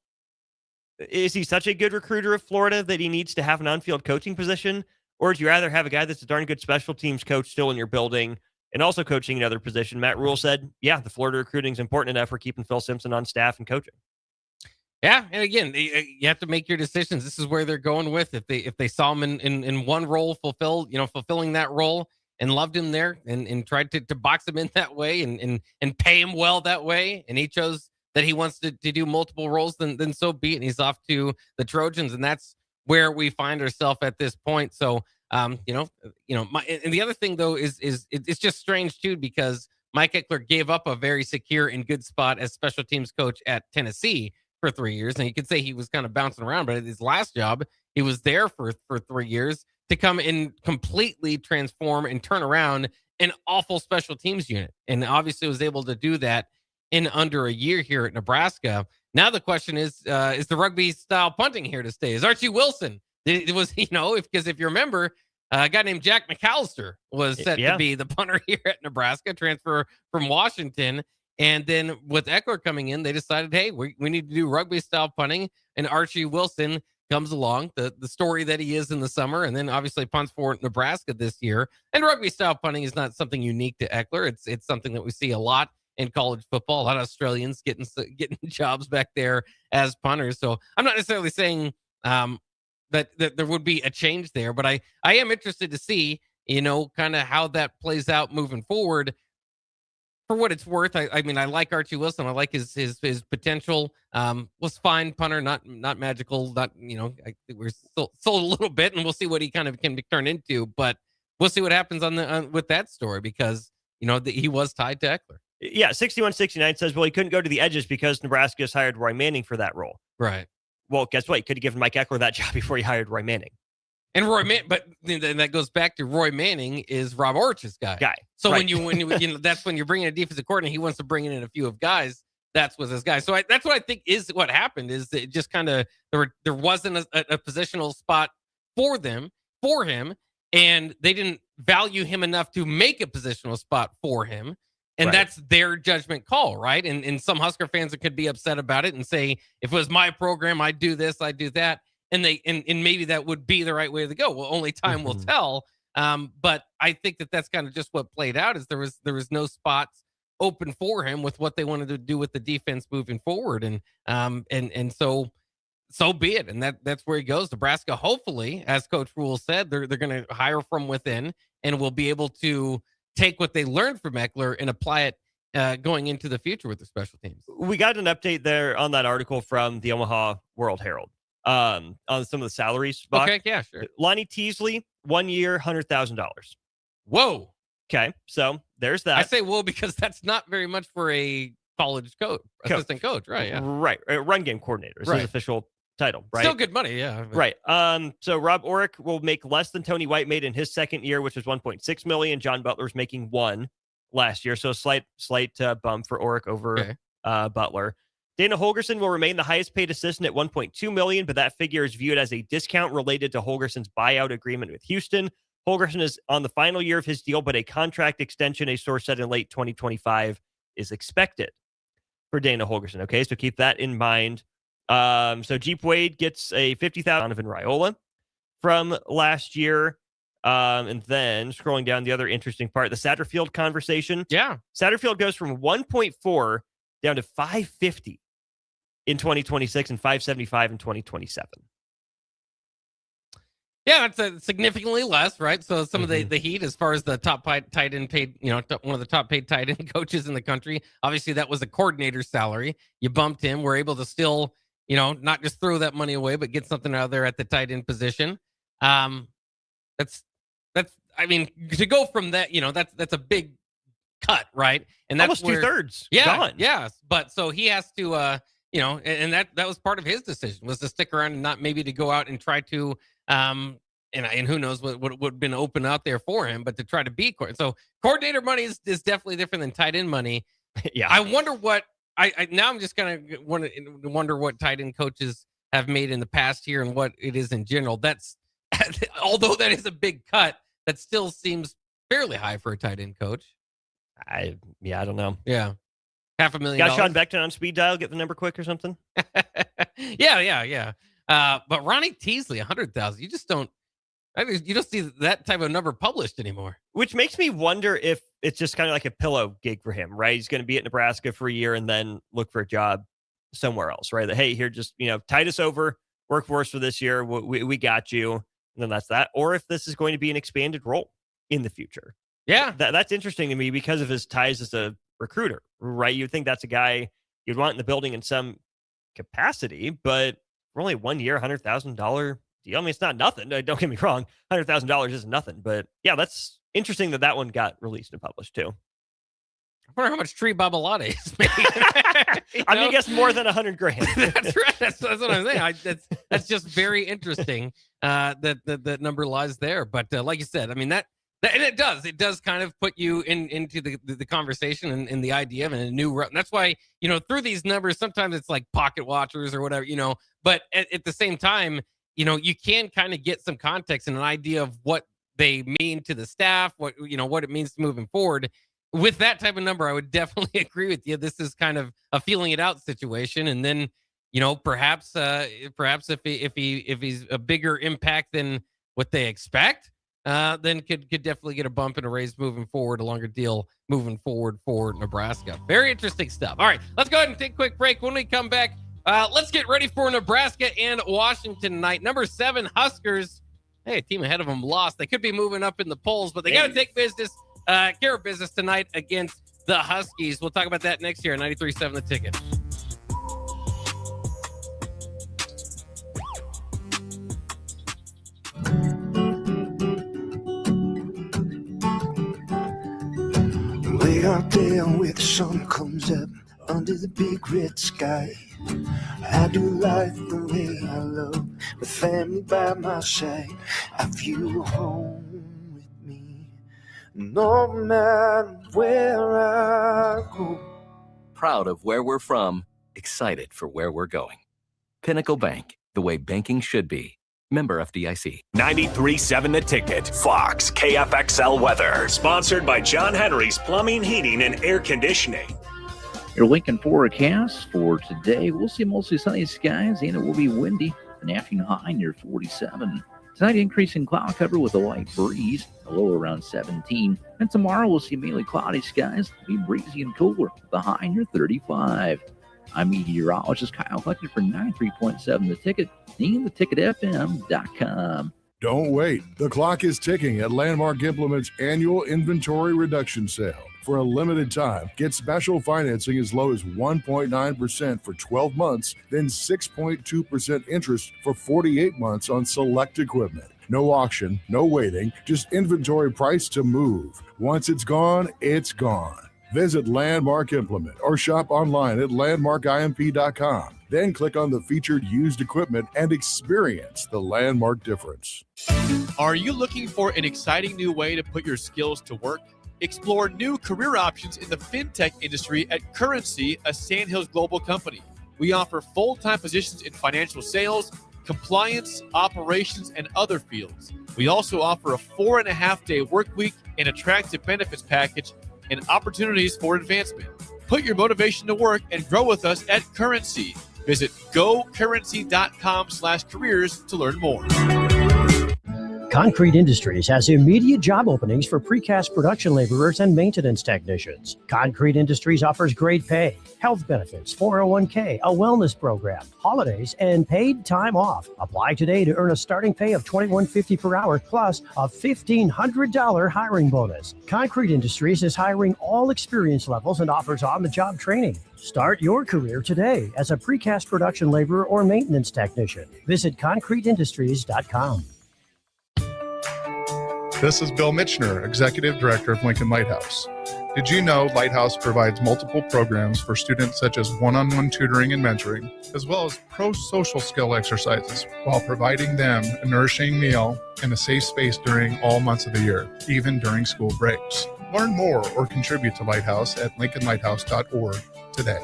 is he such a good recruiter of Florida that he needs to have an on-field coaching position? Or would you rather have a guy that's a darn good special teams coach still in your building and also coaching another position? Matt Rule said, yeah, the Florida recruiting is important enough for keeping Phil Simpson on staff and coaching. Yeah, and again, you have to make your decisions. This is where they're going with. If they saw him in one role fulfilling that role and loved him there and tried to box him in that way and pay him well that way, and he chose that he wants to do multiple roles, then so be it. And he's off to the Trojans, and that's where we find ourselves at this point. So, and the other thing though is it's just strange too, because Mike Eckler gave up a very secure and good spot as special teams coach at Tennessee for 3 years, and you could say he was kind of bouncing around, but at his last job, he was there for 3 years to come and completely transform and turn around an awful special teams unit, and obviously was able to do that in under a year here at Nebraska. Now the question is the rugby style punting here to stay? Is Archie Wilson? It was, because if you remember, a guy named Jack McAllister was set to be the punter here at Nebraska, transfer from Washington. And then with Eckler coming in, they decided, hey, we need to do rugby style punting. And Archie Wilson comes along, the story that he is in the summer, and then obviously punts for Nebraska this year. And rugby style punting is not something unique to Eckler. It's something that we see a lot in college football. A lot of Australians getting jobs back there as punters. So I'm not necessarily saying that there would be a change there, but I am interested to see, kind of how that plays out moving forward. For what it's worth, I mean, I like Archie Wilson. I like his potential. Was fine punter, not magical. Not I think we're sold a little bit, and we'll see what he kind of can be turned into. But we'll see what happens with that story, because he was tied to Eckler. Yeah, 6169 says, well, he couldn't go to the edges because Nebraska has hired Roy Manning for that role. Right. Well, guess what? He could have given Mike Eckler that job before he hired Roy Manning. And but then that goes back to Roy Manning is Rob Orch's guy. So right. when you that's when you're bringing a defensive coordinator, he wants to bring in a few of guys. That's with his guy. So that's what I think is what happened, is it just kind of there wasn't a positional spot for him, and they didn't value him enough to make a positional spot for him. And that's their judgment call, right? And some Husker fans could be upset about it and say, if it was my program, I'd do this, I'd do that. And maybe that would be the right way to go. Well, only time will tell. But I think that's kind of just what played out, is there was no spots open for him with what they wanted to do with the defense moving forward. And so be it. And that's where he goes. Nebraska, hopefully, as Coach Rule said, they're going to hire from within and will be able to take what they learned from Eckler and apply it going into the future with the special teams. We got an update there on that article from the Omaha World Herald on some of the salaries. Bock. Okay, yeah, sure. Lonnie Teasley, 1 year, $100,000. Whoa. Okay, so there's that. I say whoa because that's not very much for a college assistant coach, right? Yeah. Right. Run game coordinator is his official title, right? Still good money, yeah. Right. So Rob Orrick will make less than Tony White made in his second year, which was $1.6 million. John Butler's making $1 million last year, so a slight bump for Orrick over Butler. Dana Holgerson will remain the highest paid assistant at $1.2 million, but that figure is viewed as a discount related to Holgerson's buyout agreement with Houston. Holgerson is on the final year of his deal, but a contract extension, a source said in late 2025, is expected for Dana Holgerson. Okay, so keep that in mind. So Jeep Wade gets a $50,000 Donovan Raiola from last year. And then scrolling down, the other interesting part, the Satterfield conversation. Yeah. Satterfield goes from 1.4 down to 550 in 2026 and 575 in 2027. Yeah, that's significantly less, right? So some of the heat, as far as the top tight end paid, one of the top paid tight end coaches in the country. Obviously, that was a coordinator's salary. You bumped him. We're able to still, not just throw that money away, but get something out of there at the tight end position. That's. I mean, to go from that, that's a big cut, right? And that's almost 2/3 gone. Yeah. But so he has to, and that was part of his decision, was to stick around and not maybe to go out and try to, and who knows what would have been open out there for him, but to try to be so coordinator money is definitely different than tight end money. Yeah. I wonder what now I'm just kind of wonder what tight end coaches have made in the past here and what it is in general. That's although that is a big cut, that still seems fairly high for a tight end coach. I don't know. Yeah. $500,000. Got Sean Beckton on speed dial, get the number quick or something. Yeah. But Ronnie Teasley, 100,000. You just don't see that type of number published anymore. Which makes me wonder if it's just kind of like a pillow gig for him, right? He's going to be at Nebraska for a year and then look for a job somewhere else, right? That, hey, here, just, tide us over, work for us for this year. We got you. And then that's that. Or if this is going to be an expanded role in the future. Yeah. That's interesting to me because of his ties as a recruiter, right? You'd think that's a guy you'd want in the building in some capacity, but for only 1 year, $100,000 deal. I mean, it's not nothing. Don't get me wrong. $100,000 isn't nothing, but yeah, that's interesting that one got released and published too. I wonder how much Tree Babalade is made. I'm going to guess more than $100,000. That's right. That's what I'm saying. That's just very interesting that number lies there. But like you said, I mean, and it does kind of put you into the conversation and the idea of a new route. And that's why, through these numbers, sometimes it's like pocket watchers or whatever, but at the same time, you can kind of get some context and an idea of what they mean to the staff, what it means moving forward. With that type of number, I would definitely agree with you. This is kind of a feeling it out situation. And then, perhaps if he's a bigger impact than what they expect, then could definitely get a bump and a raise moving forward, a longer deal moving forward for Nebraska. Very interesting stuff. All right, let's go ahead and take a quick break. When we come back, let's get ready for Nebraska and Washington tonight. Number 7 Huskers. Hey, a team ahead of them lost. They could be moving up in the polls, but they got to take care of business tonight against the Huskies. We'll talk about that next year on 93.7 The Ticket. Way out there where the sun comes up under the big red sky, I do life the way I love, with family by my side. I feel home with me, no matter where I go. Proud of where we're from, excited for where we're going. Pinnacle Bank, the way banking should be. Member FDIC. 93.7 The Ticket. Fox KFXL weather. Sponsored by John Henry's Plumbing, Heating, and Air Conditioning. Your Lincoln forecast for today, we'll see mostly sunny skies and it will be windy. An afternoon high near 47. Tonight, increasing cloud cover with a light breeze, a low around 17. And tomorrow, we'll see mainly cloudy skies, be breezy and cooler, the high near 35. I'm meteorologist Kyle Hutton for 93.7 The Ticket and theticketfm.com. Don't wait. The clock is ticking at Landmark Implement's annual inventory reduction sale. For a limited time, get special financing as low as 1.9% for 12 months, then 6.2% interest for 48 months on select equipment. No auction, no waiting, just inventory price to move. Once it's gone, it's gone. Visit Landmark Implement or shop online at landmarkimp.com. Then click on the featured used equipment and experience the Landmark difference. Are you looking for an exciting new way to put your skills to work? Explore new career options in the fintech industry at Currency, a Sandhills global company. We offer full-time positions in financial sales, compliance, operations, and other fields. We also offer a 4.5-day work week, an attractive benefits package, and opportunities for advancement. Put your motivation to work and grow with us at Currency. Visit gocurrency.com/careers to learn more. Concrete Industries has immediate job openings for precast production laborers and maintenance technicians. Concrete Industries offers great pay, health benefits, 401k, a wellness program, holidays, and paid time off. Apply today to earn a starting pay of $21.50 per hour plus a $1,500 hiring bonus. Concrete Industries is hiring all experience levels and offers on-the-job training. Start your career today as a precast production laborer or maintenance technician. Visit concreteindustries.com. This is Bill Mitchner, Executive Director of Lincoln Lighthouse. Did you know Lighthouse provides multiple programs for students such as one-on-one tutoring and mentoring, as well as pro-social skill exercises, while providing them a nourishing meal and a safe space during all months of the year, even during school breaks? Learn more or contribute to Lighthouse at lincolnlighthouse.org today.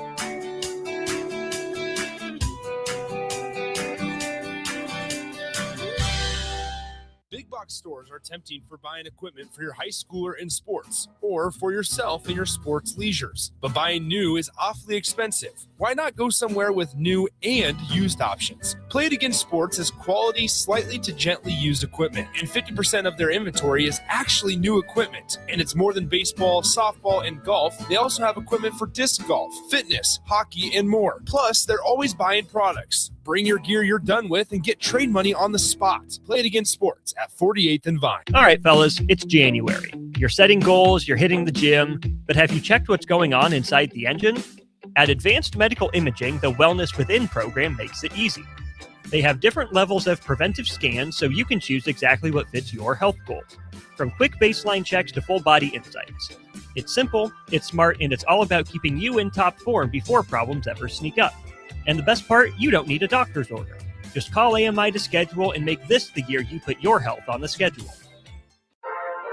Big box stores are tempting for buying equipment for your high schooler in sports or for yourself in your sports leisures. But buying new is awfully expensive. Why not go somewhere with new and used options? Play It Again Sports has quality, slightly to gently used equipment, and 50% of their inventory is actually new equipment. And it's more than baseball, softball, and golf. They also have equipment for disc golf, fitness, hockey, and more. Plus, they're always buying products. Bring your gear you're done with and get trade money on the spot. Play It Again Sports at 48th and Vine. All right, fellas, it's January. You're setting goals, you're hitting the gym, but have you checked what's going on inside the engine? At Advanced Medical Imaging, the Wellness Within program makes it easy. They have different levels of preventive scans so you can choose exactly what fits your health goals. From quick baseline checks to full body insights. It's simple, it's smart, and it's all about keeping you in top form before problems ever sneak up. And the best part, you don't need a doctor's order. Just call AMI to schedule and make this the year you put your health on the schedule.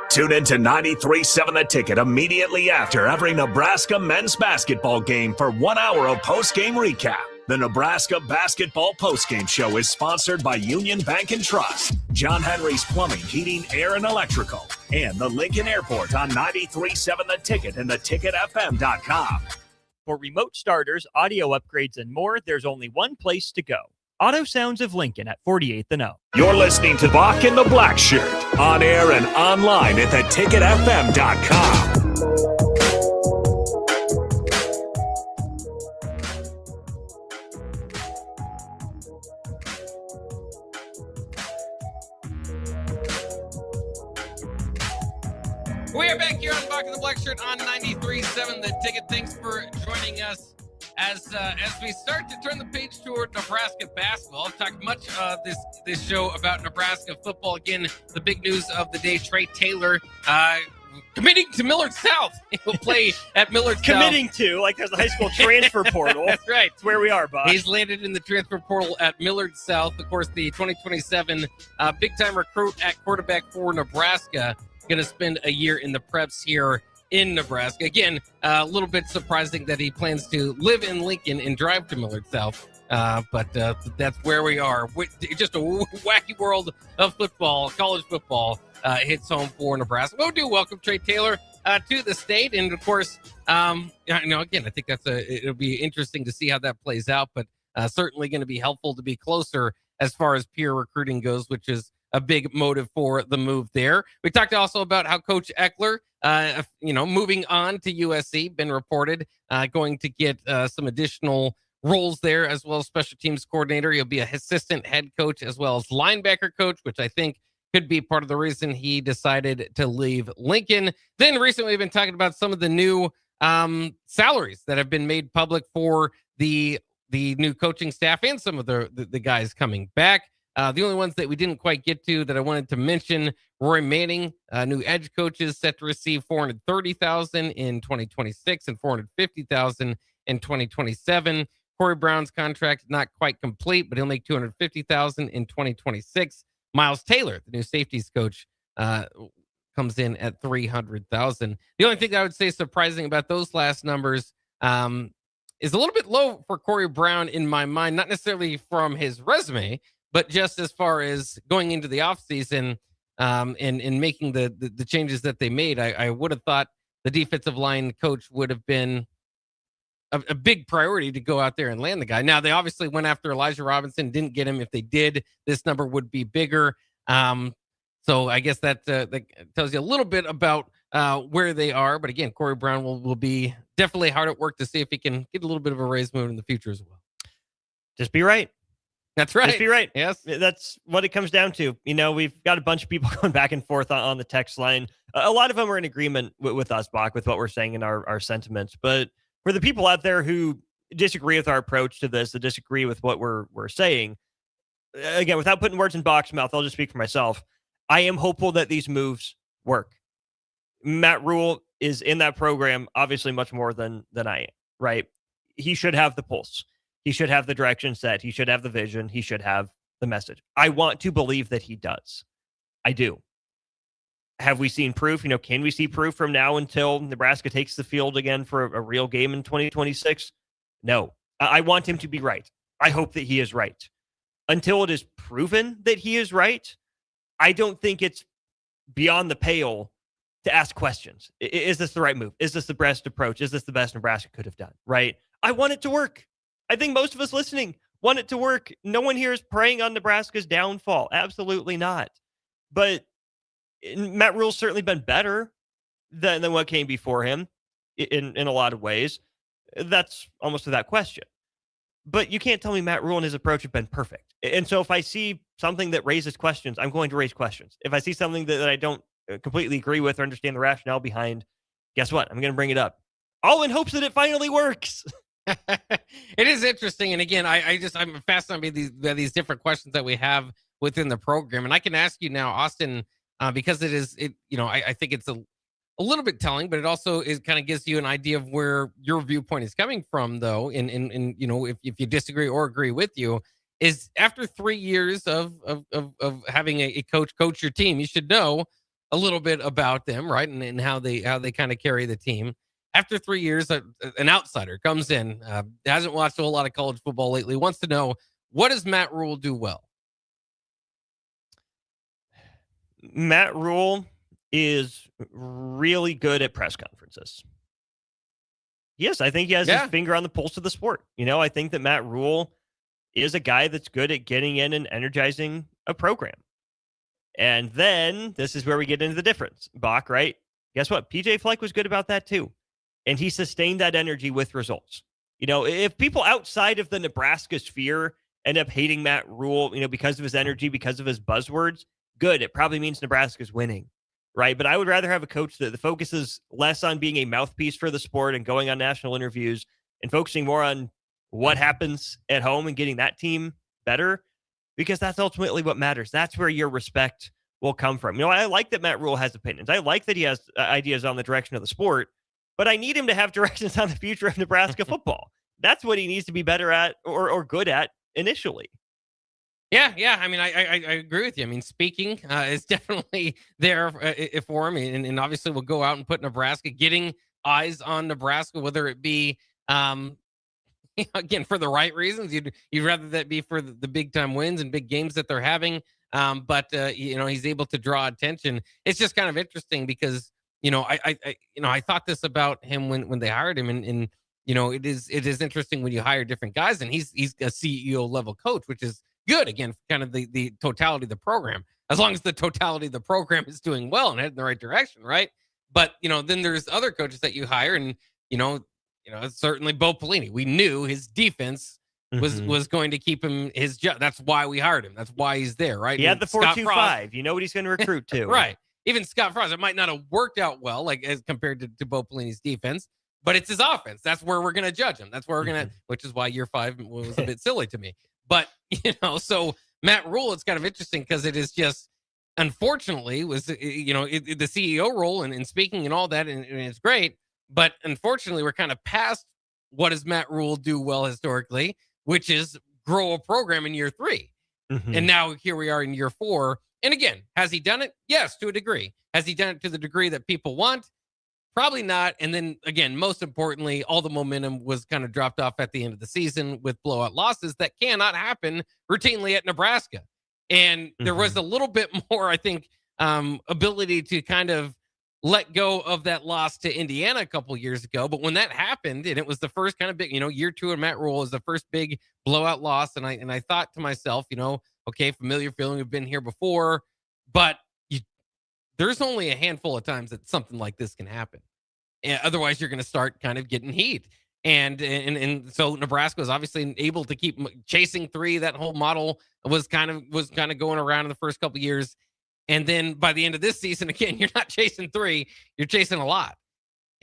Tune in to 93.7 The Ticket immediately after every Nebraska men's basketball game for 1 hour of post-game recap. The Nebraska Basketball Postgame Show is sponsored by Union Bank and Trust, John Henry's Plumbing, Heating, Air, and Electrical, and the Lincoln Airport on 93.7 The Ticket and theticketfm.com. For remote starters, audio upgrades, and more, there's only one place to go. Auto Sounds of Lincoln at 48th and O. You're listening to Bock and the Blackshirt, on air and online at theticketfm.com. We are back here on Bock and the Blackshirt on 93.7 The Ticket. Thanks for joining us as we start to turn the page toward Nebraska basketball. I've talked much this show about Nebraska football. Again, the big news of the day: Trey Taylor committing to Millard South. He'll play at Millard South. Committing to, like there's the high school transfer portal. That's right. It's where we are, Bob. He's landed in the transfer portal at Millard South. Of course, the 2027 big-time recruit at quarterback for Nebraska. Going to spend a year in the preps here in Nebraska. Again, a little bit surprising that he plans to live in Lincoln and drive to Millard South. But that's where we are. Just a wacky world of football, college football hits home for Nebraska. We do welcome Trey Taylor to the state. And of course, again, I think it'll be interesting to see how that plays out, but certainly going to be helpful to be closer as far as peer recruiting goes, which is a big motive for the move there. We talked also about how Coach Eckler, moving on to USC, been reported, going to get some additional roles there, as well as special teams coordinator. He'll be an assistant head coach as well as linebacker coach, which I think could be part of the reason he decided to leave Lincoln. Then recently we've been talking about some of the new salaries that have been made public for the new coaching staff and some of the guys coming back. The only ones that we didn't quite get to that I wanted to mention: Roy Manning, new edge coaches set to receive $430,000 in 2026 and $450,000 in 2027. Corey Brown's contract not quite complete, but he'll make $250,000 in 2026. Miles Taylor, the new safeties coach, comes in at $300,000. The only thing I would say surprising about those last numbers is a little bit low for Corey Brown in my mind, not necessarily from his resume, but just as far as going into the offseason and making the changes that they made. I would have thought the defensive line coach would have been a big priority to go out there and land the guy. Now, they obviously went after Elijah Robinson, didn't get him. If they did, this number would be bigger. So I guess that tells you a little bit about where they are. But again, Corey Brown will be definitely hard at work to see if he can get a little bit of a raise move in the future as well. Just be right. That's right. Just be right. Yes. That's what it comes down to. We've got a bunch of people going back and forth on the text line. A lot of them are in agreement with us, Bock, with what we're saying in our sentiments. But for the people out there who disagree with our approach to this, that disagree with what we're saying, again, without putting words in Bock's mouth, I'll just speak for myself. I am hopeful that these moves work. Matt Rule is in that program, obviously much more than I am, right? He should have the pulse. He should have the direction set. He should have the vision. He should have the message. I want to believe that he does. I do. Have we seen proof? Can we see proof from now until Nebraska takes the field again for a real game in 2026? No. I want him to be right. I hope that he is right. Until it is proven that he is right, I don't think it's beyond the pale to ask questions. Is this the right move? Is this the best approach? Is this the best Nebraska could have done? Right? I want it to work. I think most of us listening want it to work. No one here is preying on Nebraska's downfall. Absolutely not. But Matt Rule's certainly been better than what came before him in a lot of ways. That's almost without question. But you can't tell me Matt Rule and his approach have been perfect. And so if I see something that raises questions, I'm going to raise questions. If I see something that I don't completely agree with or understand the rationale behind, guess what? I'm going to bring it up. All in hopes that it finally works. It is interesting. And again, I'm fascinated by these different questions that we have within the program. And I can ask you now, Austin, because I think it's a little bit telling, but it also kind of gives you an idea of where your viewpoint is coming from, though. And if you disagree or agree with you, is after 3 years of having a coach your team, you should know a little bit about them, right? And how they kind of carry the team. After 3 years, an outsider comes in, hasn't watched a whole lot of college football lately, wants to know, what does Matt Rule do well? Matt Rule is really good at press conferences. Yes, I think he has his finger on the pulse of the sport. I think that Matt Rule is a guy that's good at getting in and energizing a program. And then this is where we get into the difference. Bock, right? Guess what? PJ Fleck was good about that too. And he sustained that energy with results. If people outside of the Nebraska sphere end up hating Matt Rule, because of his energy, because of his buzzwords, good. It probably means Nebraska's winning, right? But I would rather have a coach that focuses less on being a mouthpiece for the sport and going on national interviews and focusing more on what happens at home and getting that team better, because that's ultimately what matters. That's where your respect will come from. I like that Matt Rule has opinions. I like that he has ideas on the direction of the sport, but I need him to have directions on the future of Nebraska football. That's what he needs to be better at or good at initially. Yeah. I mean, I agree with you. I mean, speaking is definitely there for him. And obviously we'll go out and put Nebraska, getting eyes on Nebraska, whether it be, again, for the right reasons. You'd rather that be for the big time wins and big games that they're having. But he's able to draw attention. It's just kind of interesting because, I thought this about him when they hired him, and it is interesting when you hire different guys, and he's a CEO level coach, which is good. Again, kind of the totality of the program, as long as the totality of the program is doing well and heading in the right direction, right? But then there's other coaches that you hire, and certainly Bo Pelini. We knew his defense was going to keep him his job. That's why we hired him. That's why he's there, right? He had the 4-2-5. You know what he's going to recruit to, right? Even Scott Frost, it might not have worked out well, like as compared to Bo Pelini's defense, but it's his offense. That's where we're going to judge him. That's where we're going to, which is why year 5 was a bit silly to me. But, so Matt Rule, it's kind of interesting because it is just, unfortunately, was, the CEO role and speaking and all that, and it's great. But unfortunately, we're kind of past what does Matt Rule do well historically, which is grow a program in year 3. And now here we are in year 4. And again, has he done it? Yes, to a degree. Has he done it to the degree that people want? Probably not. And then again, most importantly, all the momentum was kind of dropped off at the end of the season with blowout losses that cannot happen routinely at Nebraska. And there was a little bit more, I think, ability to kind of let go of that loss to Indiana a couple years ago. But when that happened, and it was the first kind of big, year 2 of Matt Rule was the first big blowout loss. And I thought to myself, okay, familiar feeling, we've been here before, but there's only a handful of times that something like this can happen. Otherwise, you're going to start kind of getting heat. And so Nebraska was obviously able to keep chasing 3. That whole model was kind of going around in the first couple of years. And then by the end of this season, again, you're not chasing 3, you're chasing a lot.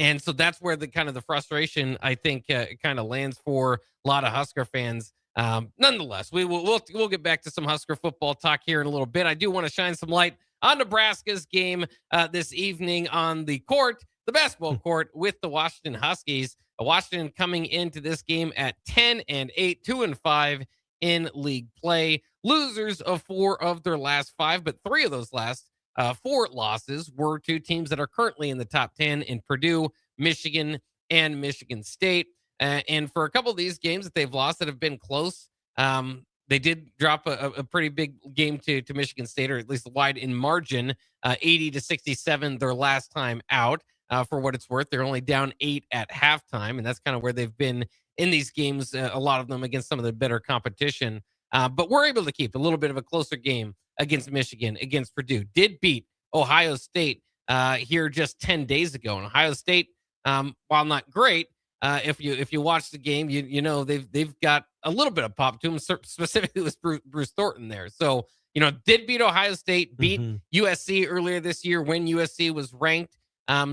And so that's where the kind of the frustration, I think, kind of lands for a lot of Husker fans. Nonetheless, we'll get back to some Husker football talk here in a little bit. I do want to shine some light on Nebraska's game this evening on the court, the basketball court, with the Washington Huskies. Washington coming into this game at 10-8, 2-5 in league play. Losers of 4 of their last 5, but 3 of those last 4 losses were to teams that are currently in the top 10 in Purdue, Michigan, and Michigan State. And for a couple of these games that they've lost that have been close, they did drop a pretty big game to Michigan State, or at least wide in margin, 80-67 their last time out. For what it's worth, they're only down 8 at halftime, and that's kind of where they've been in these games, a lot of them against some of the better competition. But we're able to keep a little bit of a closer game against Michigan, against Purdue. Did beat Ohio State here just 10 days ago. And Ohio State, while not great, if you watch the game, you know they've got a little bit of pop to them, specifically with Bruce Thornton there. So did beat Ohio State, beat USC earlier this year when USC was ranked.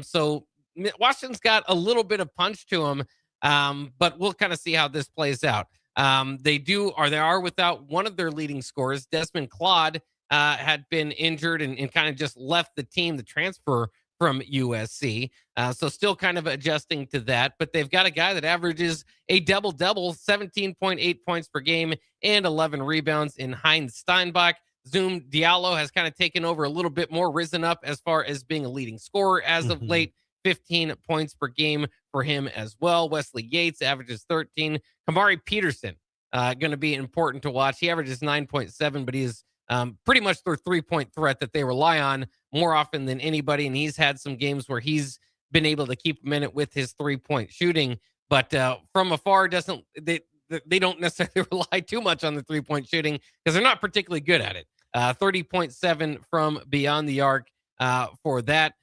So Washington's got a little bit of punch to them, but we'll kind of see how this plays out. They are without one of their leading scorers. Desmond Claude had been injured and kind of just left the team to transfer from USC. So still kind of adjusting to that, but they've got a guy that averages a double-double, 17.8 points per game and 11 rebounds in Heinz Steinbach. Zoom Diallo has kind of taken over a little bit more, risen up as far as being a leading scorer as of late, 15 points per game for him as well. Wesley Yates averages 13. Kamari Peterson, going to be important to watch. He averages 9.7, but he is pretty much their three-point threat that they rely on more often than anybody, and he's had some games where he's been able to keep a minute with his three-point shooting. but from afar, they don't necessarily rely too much on the 3-point shooting because they're not particularly good at it. 30.7 from beyond the arc for that.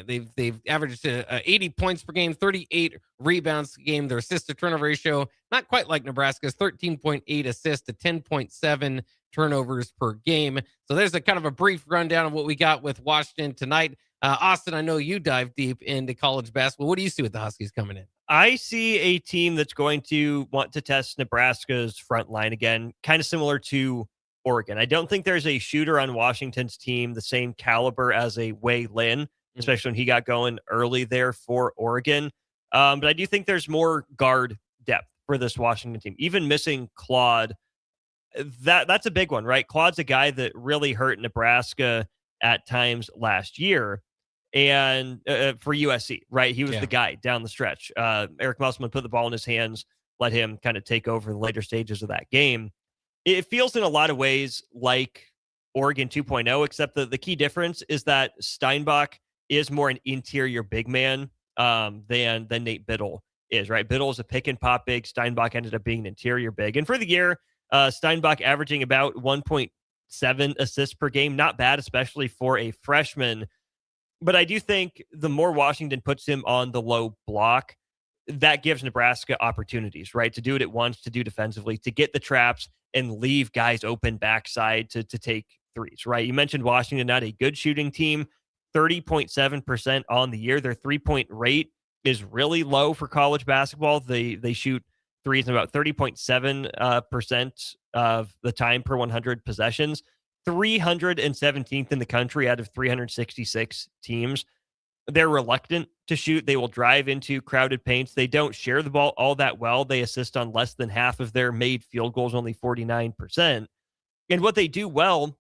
They've averaged 80 points per game, 38 rebounds a game. Their assist to turnover ratio, not quite like Nebraska's, 13.8 assists to 10.7 turnovers per game. So there's a kind of a brief rundown of what we got with Washington tonight. Austin, I know you dive deep into college basketball. What do you see with the Huskies coming in? I see a team that's going to want to test Nebraska's front line again, kind of similar to Oregon. I don't think there's a shooter on Washington's team the same caliber as a Wei Lin, especially when he got going early there for Oregon. But I do think there's more guard depth for this Washington team. Even missing Claude, that's a big one, right? Claude's a guy that really hurt Nebraska at times last year. And for USC, right? He was the guy down the stretch. Eric Musselman put the ball in his hands, let him kind of take over the later stages of that game. It feels in a lot of ways like Oregon 2.0, except the key difference is that Steinbach is more an interior big man than Nate Biddle is, right? Biddle is a pick and pop big. Steinbach ended up being an interior big. And for the year, Steinbach averaging about 1.7 assists per game. Not bad, especially for a freshman. But I do think the more Washington puts him on the low block, that gives Nebraska opportunities, right? To do it at once, to do defensively, to get the traps and leave guys open backside to take threes, right? You mentioned Washington, not a good shooting team, 30.7% on the year. Their 3-point rate is really low for college basketball. They shoot threes in about 30.7% of the time per 100 possessions. 317th in the country out of 366 teams. They're reluctant to shoot. They will drive into crowded paints. They don't share the ball all that well. They assist on less than half of their made field goals, only 49%. And what they do well,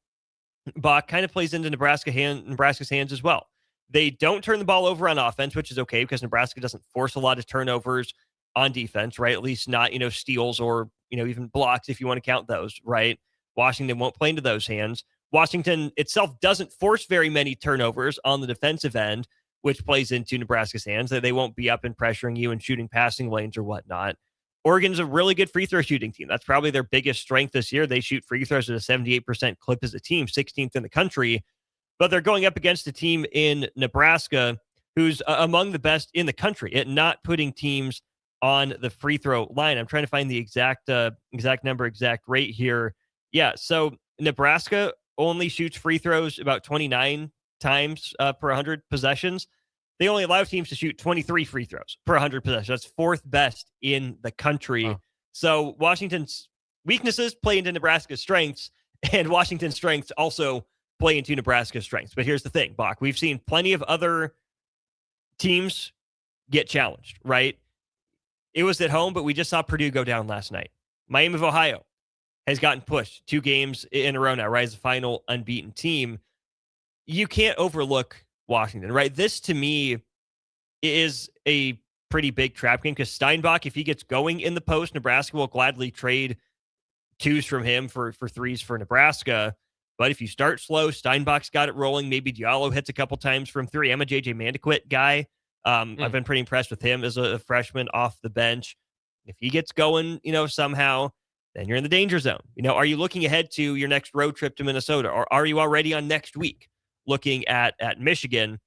Bock, kind of plays into Nebraska's hands as well. They don't turn the ball over on offense, which is okay because Nebraska doesn't force a lot of turnovers on defense, right? At least not, steals or, even blocks if you want to count those, right? Washington won't play into those hands. Washington itself doesn't force very many turnovers on the defensive end, which plays into Nebraska's hands. That they won't be up and pressuring you and shooting passing lanes or whatnot. Oregon's a really good free throw shooting team. That's probably their biggest strength this year. They shoot free throws at a 78% clip as a team, 16th in the country. But they're going up against a team in Nebraska who's among the best in the country at not putting teams on the free throw line. I'm trying to find the exact number, exact rate here. Yeah, so Nebraska only shoots free throws about 29 times per 100 possessions. They only allow teams to shoot 23 free throws per 100 possessions. That's fourth best in the country. Wow. So Washington's weaknesses play into Nebraska's strengths, and Washington's strengths also play into Nebraska's strengths. But here's the thing, Bock. We've seen plenty of other teams get challenged, right? It was at home, but we just saw Purdue go down last night. Miami of Ohio has gotten pushed 2 games in a row now, right? As a final unbeaten team. You can't overlook Washington, right? This, to me, is a pretty big trap game because Steinbach, if he gets going in the post, Nebraska will gladly trade 2s from him for 3s for Nebraska. But if you start slow, Steinbach's got it rolling. Maybe Diallo hits a couple times from 3. I'm a JJ Mandequit guy. I've been pretty impressed with him as a freshman off the bench. If he gets going, somehow, then you're in the danger zone. Are you looking ahead to your next road trip to Minnesota, or are you already on next week looking at Michigan?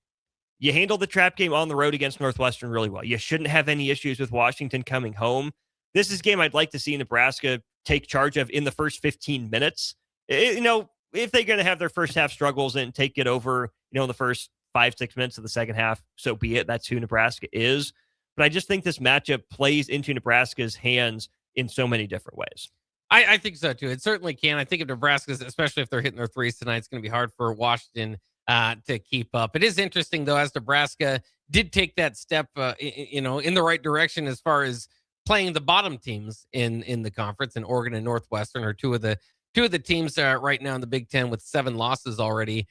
You handle the trap game on the road against Northwestern really well. You shouldn't have any issues with Washington coming home. This is a game I'd like to see Nebraska take charge of in the first 15 minutes. If they're going to have their first half struggles and take it over, in the first 5-6 minutes of the second half, so be it. That's who Nebraska is. But I just think this matchup plays into Nebraska's hands in so many different ways. I think so, too. It certainly can. I think if Nebraska's, especially if they're hitting their threes tonight, it's going to be hard for Washington to keep up. It is interesting, though, as Nebraska did take that step, in the right direction as far as playing the bottom teams in the conference, and Oregon and Northwestern are two of the teams right now in the Big Ten with 7 losses already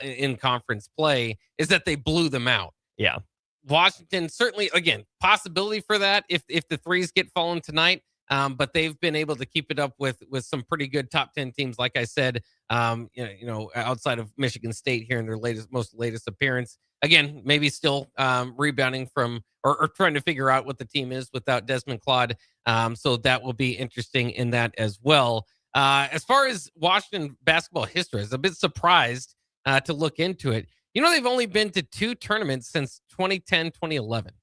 in conference play, is that they blew them out. Yeah. Washington certainly, again, possibility for that if the threes get fallen tonight. but they've been able to keep it up with some pretty good top 10 teams. Like I said, outside of Michigan State here in their most latest appearance. Again, maybe still rebounding from or trying to figure out what the team is without Desmond Claude. So that will be interesting in that as well. As far as Washington basketball history, I was a bit surprised to look into it. They've only been to 2 tournaments since 2010, 2011.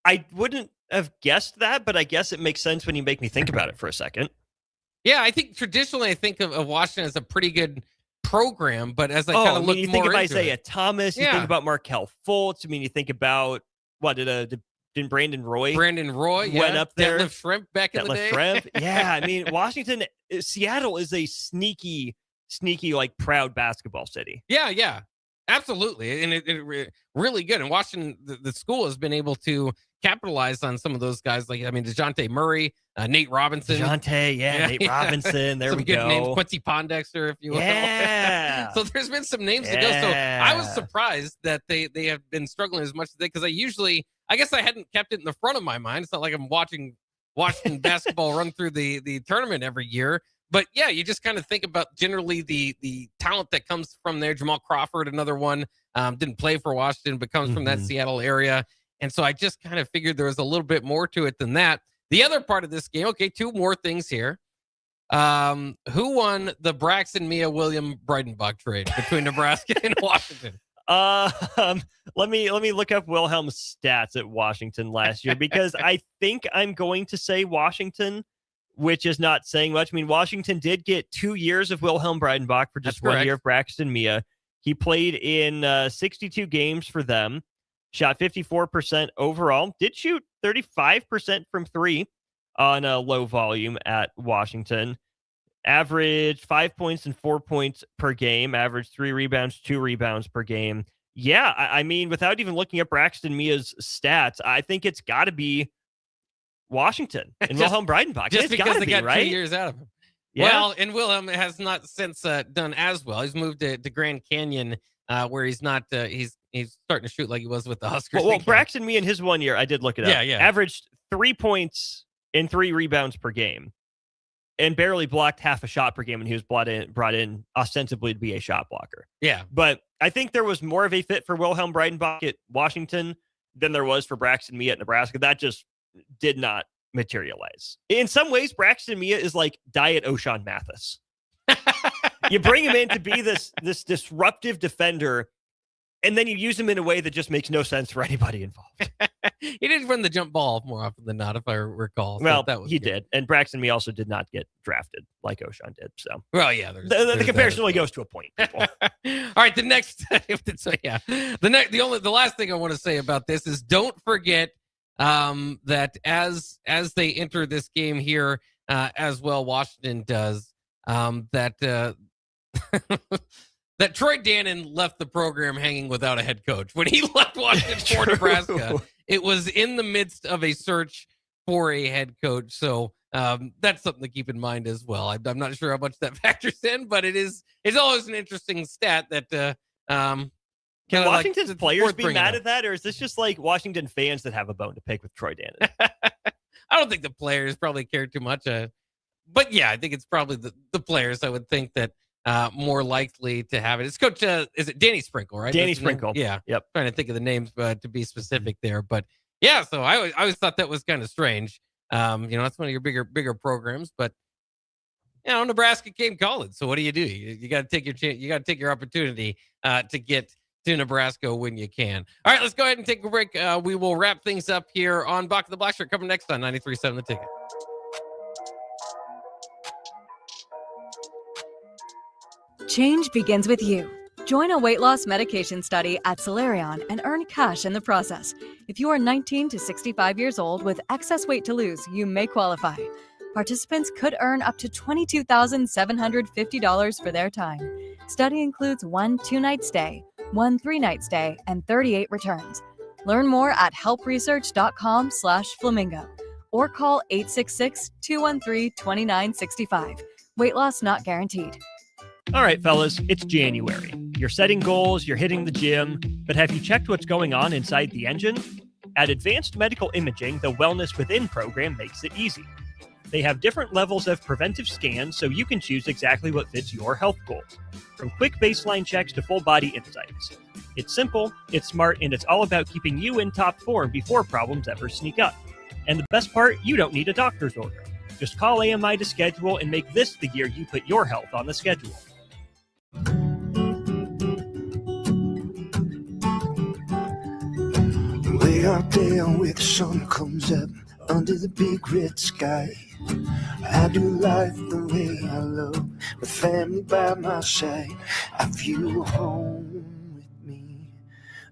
I wouldn't have guessed that, but I guess it makes sense when you make me think about it for a second. Yeah, I think traditionally I think of Washington as a pretty good program, but as I kind of look more into it. You think of Isaiah Thomas, you think about Markelle Fultz. I mean, you think about, didn't Brandon Roy went up there? Detlef Schrempf back in the day. Schrempf. Yeah, I mean, Seattle is a sneaky, like proud basketball city. Yeah, absolutely, and it really good. And Washington, the school has been able to capitalize on some of those guys. Like, I mean, DeJounte Murray, Nate Robinson. Nate Robinson. There some we good go. Names, Quincy Pondexter, if you will. Yeah. So there's been some names to go. So I was surprised that they have been struggling as much as they, because I guess I hadn't kept it in the front of my mind. It's not like I'm watching basketball run through the tournament every year. But yeah, you just kind of think about generally the talent that comes from there. Jamal Crawford, another one, didn't play for Washington, but comes from that Seattle area. And so I just kind of figured there was a little bit more to it than that. The other part of this game, okay, 2 more things here. Who won the Braxton Mia William Breidenbach trade between Nebraska and Washington? Let me look up Wilhelm's stats at Washington last year, because I think I'm going to say Washington, which is not saying much. I mean, Washington did get 2 years of Wilhelm Breidenbach for just 1 year of Braxton Mia. He played in 62 games for them, shot 54% overall, did shoot 35% from 3 on a low volume at Washington. Averaged 5 points and 4 points per game, averaged 3 rebounds, 2 rebounds per game. Yeah, I mean, without even looking at Braxton Mia's stats, I think it's got to be Washington and Wilhelm Breidenbach. Just because they got right? 2 years out of him. Yeah. Well, and Wilhelm has not since done as well. He's moved to Grand Canyon, where he's not. He's starting to shoot like he was with the Huskers. Well, Braxton Mia in his 1 year, I did look it up. Yeah. Averaged 3 points and 3 rebounds per game, and barely blocked half a shot per game when he was brought in ostensibly to be a shot blocker. Yeah. But I think there was more of a fit for Wilhelm Breidenbach at Washington than there was for Braxton Mia at Nebraska. That just did not materialize. In some ways, Braxton Mia is like Diet O'Shawn Mathis. You bring him in to be this disruptive defender, and then you use him in a way that just makes no sense for anybody involved. He did run the jump ball more often than not, if I recall. So Well, that was he good. did. And Braxton Mia also did not get drafted like O'Shawn did. So, well, yeah. The comparison only goes to a point, people. All right, the next, the last thing I want to say about this is don't forget that as they enter this game here, as well, Washington does, that Troy Dannon left the program hanging without a head coach. When he left Washington for Nebraska, it was in the midst of a search for a head coach. So that's something to keep in mind as well. I'm not sure how much that factors in, but it's always an interesting stat that Can Washington's players be mad at that, or is this just like Washington fans that have a bone to pick with Troy Dannon? I don't think the players probably care too much. But yeah, I think it's probably the players. I would think that more likely to have it. It's Coach, is it Danny Sprinkle, right? Danny Sprinkle. Yeah. Yep. Trying to think of the names to be specific there. But yeah, so I always thought that was kind of strange. That's one of your bigger programs, but Nebraska came calling. So what do? You got to take your chance. You got to take your opportunity to get to Nebraska when you can. All right, let's go ahead and take a break. We will wrap things up here on Bock of the Blackshirt coming next on 93.7 The Ticket. Change begins with you. Join a weight loss medication study at Solarion and earn cash in the process. If you are 19 to 65 years old with excess weight to lose, you may qualify. Participants could earn up to $22,750 for their time. Study includes 1 2-night stay, 1 3-night stay, and 38 returns. Learn more at helpresearch.com/flamingo or call 866-213-2965. Weight loss not guaranteed. All right, fellas, it's January. You're setting goals, you're hitting the gym, but have you checked what's going on inside the engine? At Advanced Medical Imaging, the Wellness Within program makes it easy. They have different levels of preventive scans so you can choose exactly what fits your health goals, from quick baseline checks to full body insights. It's simple, it's smart, and it's all about keeping you in top form before problems ever sneak up. And the best part, you don't need a doctor's order. Just call AMI to schedule and make this the year you put your health on the schedule. Way out there where the sun comes up under the big red sky, I do life the way I love, with family by my side. I feel home with me,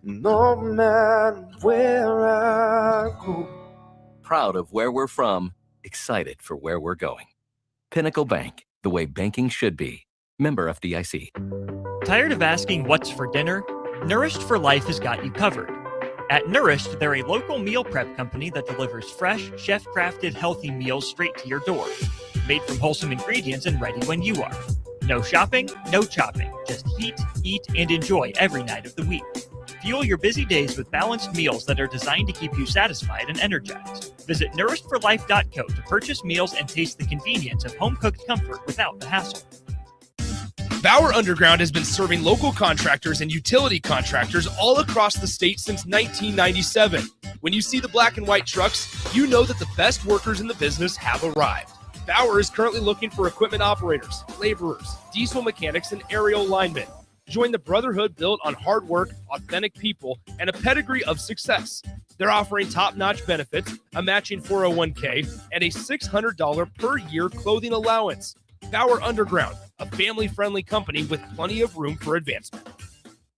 no matter where I go. Proud of where we're from, excited for where we're going. Pinnacle Bank, the way banking should be. Member FDIC. Tired of asking what's for dinner? Nourished for Life has got you covered. At Nourished, they're a local meal prep company that delivers fresh, chef-crafted, healthy meals straight to your door. Made from wholesome ingredients and ready when you are. No shopping, no chopping. Just heat, eat, and enjoy every night of the week. Fuel your busy days with balanced meals that are designed to keep you satisfied and energized. Visit nourishedforlife.co to purchase meals and taste the convenience of home-cooked comfort without the hassle. Bauer Underground has been serving local contractors and utility contractors all across the state since 1997. When you see the black and white trucks, you know that the best workers in the business have arrived. Bauer is currently looking for equipment operators, laborers, diesel mechanics, and aerial linemen. Join the brotherhood built on hard work, authentic people, and a pedigree of success. They're offering top-notch benefits, a matching 401k, and a $600 per year clothing allowance. Bauer Underground, a family-friendly company with plenty of room for advancement.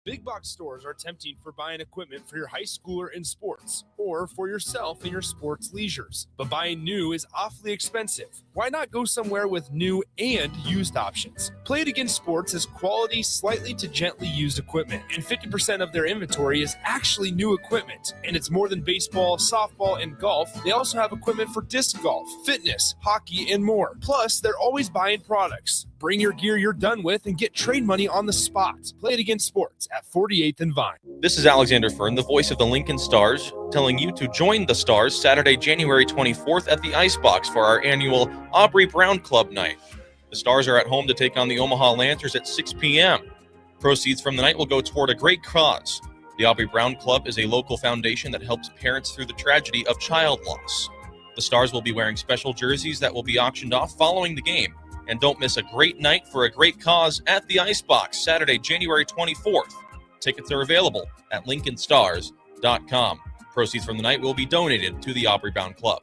Big box stores are tempting for buying equipment for your high schooler in sports or for yourself in your sports leisures. But buying new is awfully expensive. Why not go somewhere with new and used options? Play It Again Sports has quality, slightly to gently used equipment, and 50% of their inventory is actually new equipment. And it's more than baseball, softball, and golf. They also have equipment for disc golf, fitness, hockey, and more. Plus, they're always buying products. Bring your gear you're done with and get trade money on the spot. Play It Again Sports at 48th and Vine. This is Alexander Fern, the voice of the Lincoln Stars, telling you to join the Stars Saturday, January 24th at the Icebox for our annual Aubrey Brown Club night. The Stars are at home to take on the Omaha Lancers at 6 p.m. Proceeds from the night will go toward a great cause. The Aubrey Brown Club is a local foundation that helps parents through the tragedy of child loss. The Stars will be wearing special jerseys that will be auctioned off following the game. And don't miss a great night for a great cause at the Icebox, Saturday, January 24th. Tickets are available at lincolnstars.com. Proceeds from the night will be donated to the Aubrey Brown Club.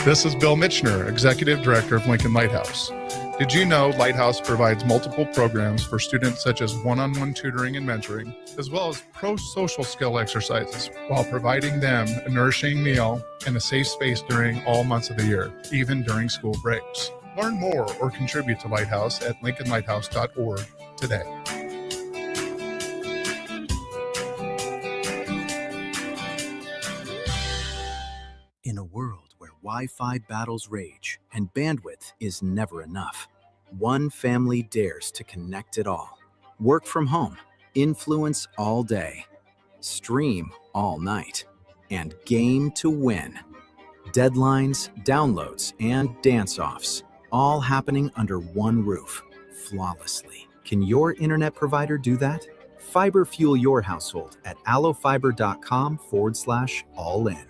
This is Bill Mitchner, Executive Director of Lincoln Lighthouse. Did you know Lighthouse provides multiple programs for students such as one-on-one tutoring and mentoring, as well as pro-social skill exercises, while providing them a nourishing meal and a safe space during all months of the year, even during school breaks? Learn more or contribute to Lighthouse at lincolnlighthouse.org today. In a world where Wi-Fi battles rage and bandwidth is never enough, one family dares to connect it all. Work from home, influence all day, stream all night, and game to win. Deadlines, downloads, and dance-offs, all happening under one roof, flawlessly. Can your internet provider do that? Fiber fuel your household at allofiber.com/all-in.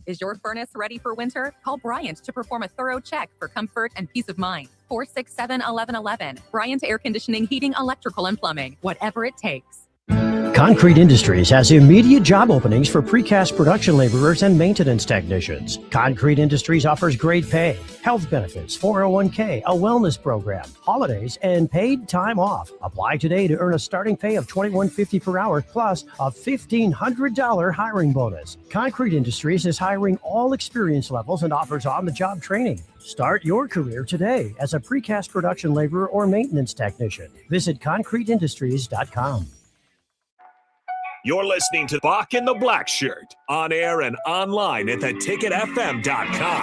Is your furnace ready for winter? Call Bryant to perform a thorough check for comfort and peace of mind. 467-1111. Bryant Air Conditioning, Heating, Electrical, and Plumbing. Whatever it takes. Concrete Industries has immediate job openings for precast production laborers and maintenance technicians. Concrete Industries offers great pay, health benefits, 401k, a wellness program, holidays, and paid time off. Apply today to earn a starting pay of $21.50 per hour plus a $1,500 hiring bonus. Concrete Industries is hiring all experience levels and offers on-the-job training. Start your career today as a precast production laborer or maintenance technician. Visit concreteindustries.com. You're listening to Bock and the Blackshirt, on air and online at theticketfm.com.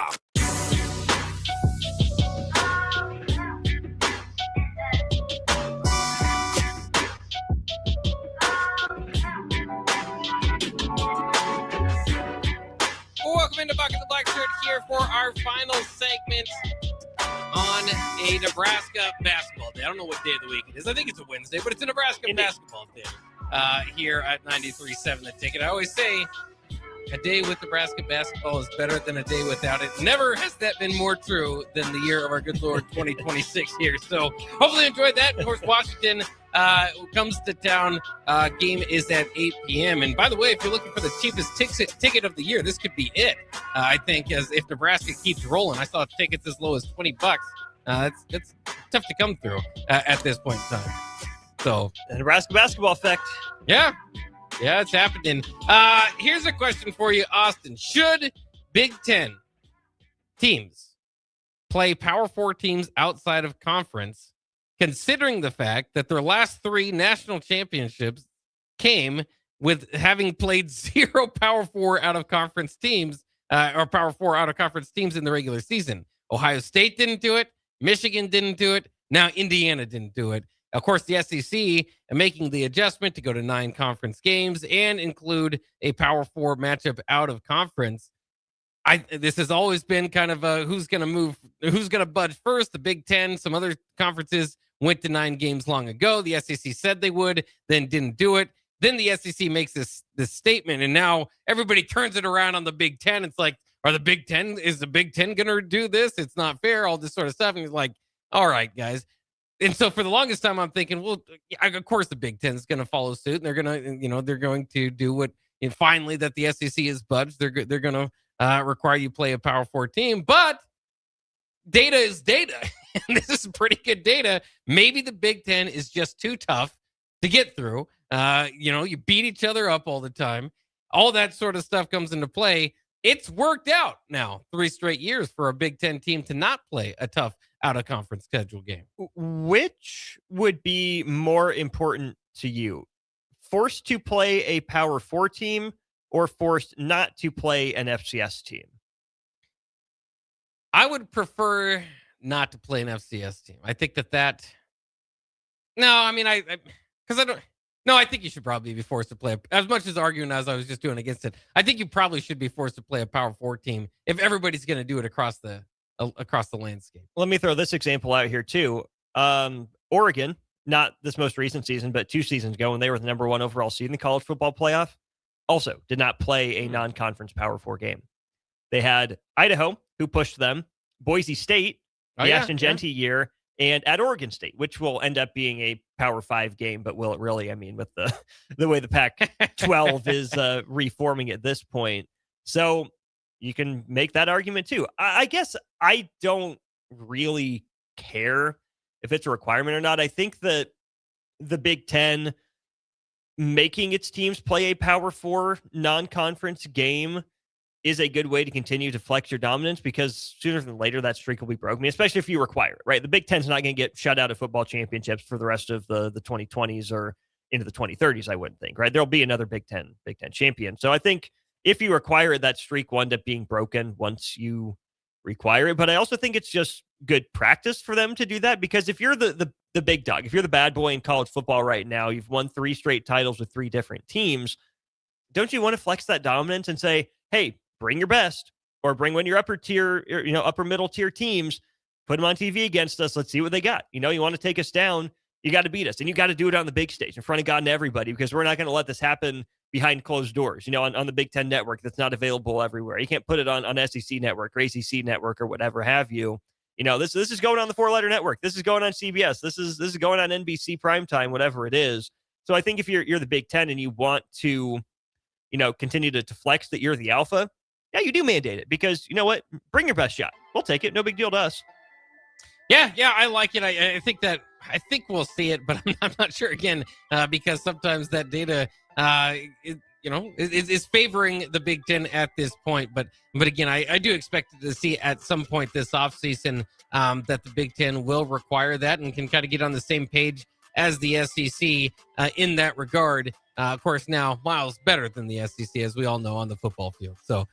Welcome into Bock and the Blackshirt here for our final segment on a Nebraska basketball day. I don't know what day of the week it is. I think it's a Wednesday, but it's a Nebraska basketball day here at 93.7 The Ticket. I always say a day with Nebraska basketball is better than a day without it. Never has that been more true than the year of our good Lord 2026 here. So hopefully you enjoyed that. Of course, Washington comes to town. Game is at 8 p.m. And by the way, if you're looking for the cheapest ticket of the year, this could be it. I think as if Nebraska keeps rolling. I saw tickets as low as $20. It's tough to come through at this point in time. So the Nebraska basketball effect. Yeah, it's happening. Here's a question for you, Austin. Should Big Ten teams play Power 4 teams outside of conference, considering the fact that their last 3 national championships came with having played 0 Power 4 out of conference teams or Power 4 out of conference teams in the regular season? Ohio State didn't do it. Michigan didn't do it. Now Indiana didn't do it. Of course, the SEC making the adjustment to go to 9 conference games and include a Power 4 matchup out of conference. This has always been kind of who's going to budge first. The Big Ten, some other conferences went to 9 games long ago. The SEC said they would, then didn't do it. Then the SEC makes this statement, and now everybody turns it around on the Big Ten. It's like, is the Big Ten going to do this? It's not fair, all this sort of stuff. And it's like, all right, guys. And so for the longest time, I'm thinking, well, of course the Big Ten is going to follow suit, and they're going to do what. And finally, that the SEC is budged. They're going to require you play a Power 4 team, but data is data. And this is pretty good data. Maybe the Big Ten is just too tough to get through. You beat each other up all the time. All that sort of stuff comes into play. It's worked out now 3 straight years for a Big Ten team to not play a tough out-of-conference schedule game. Which would be more important to you? Forced to play a Power 4 team or forced not to play an FCS team? I would prefer not to play an FCS team. I think that. No, I mean, I think you should probably be forced to play. As much as arguing as I was just doing against it, I think you probably should be forced to play a Power 4 team if everybody's going to do it across the landscape. Let me throw this example out here too. Oregon, not this most recent season, but 2 seasons ago when they were the number 1 overall seed in the college football playoff, also did not play a non-conference Power 4 game. They had Idaho, who pushed them, Boise State, the Ashton Jeanty year, and at Oregon State, which will end up being a Power 5 game, but will it really? I mean, with the way the Pac-12 is reforming at this point. So you can make that argument too. I guess I don't really care if it's a requirement or not. I think that the Big Ten making its teams play a Power 4 non-conference game is a good way to continue to flex your dominance, because sooner than later that streak will be broken, especially if you require it, right? The Big Ten's not going to get shut out of football championships for the rest of the 2020s or into the 2030s, I wouldn't think, right? There'll be another Big Ten champion. So I think if you require it, that streak will end up being broken once you require it. But I also think it's just good practice for them to do that, because if you're the big dog, if you're the bad boy in college football right now, you've won 3 straight titles with 3 different teams, don't you want to flex that dominance and say, hey, bring your best, or bring one of your upper middle tier teams, put them on TV against us. Let's see what they got. You want to take us down, you got to beat us, and you got to do it on the big stage in front of God and everybody, because we're not going to let this happen behind closed doors, on the Big Ten network that's not available everywhere. You can't put it on SEC network or ACC network or whatever have you. This is going on the 4-letter network. This is going on CBS. This is going on NBC primetime, whatever it is. So I think if you're the Big Ten and you want to, continue to flex that you're the alpha, yeah, you do mandate it, because you know what? Bring your best shot. We'll take it. No big deal to us. Yeah, I like it. I think we'll see it, but I'm not sure again, because sometimes that data, is favoring the Big Ten at this point. But again, I do expect to see at some point this offseason that the Big Ten will require that and can kind of get on the same page as the SEC in that regard. Of course, now miles better than the SEC, as we all know, on the football field. So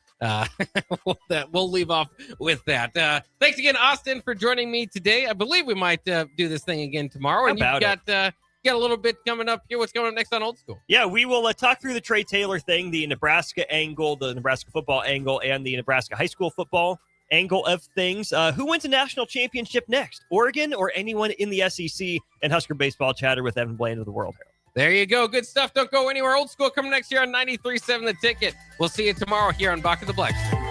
we'll leave off with that. Thanks again, Austin, for joining me today. I believe we might do this thing again tomorrow. And you've got got a little bit coming up here. What's coming up next on Old School? Yeah, we will talk through the Trey Taylor thing, the Nebraska angle, the Nebraska football angle, and the Nebraska high school football angle of things. Who wins a national championship next? Oregon or anyone in the SEC? And Husker baseball chatter with Evan Blaine of the World Herald. There you go. Good stuff. Don't go anywhere. Old School coming next year on 93.7 The Ticket. We'll see you tomorrow here on Bock of the Blackshirt.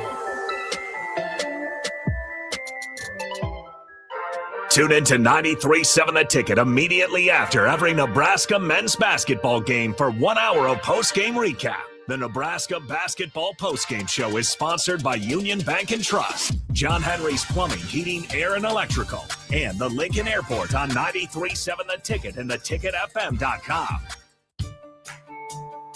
Tune in to 93.7 The Ticket immediately after every Nebraska men's basketball game for 1 hour of post-game recap. The Nebraska Basketball Postgame Show is sponsored by Union Bank and Trust, John Henry's Plumbing, Heating, Air, and Electrical, and the Lincoln Airport on 93.7 The Ticket and theticketfm.com.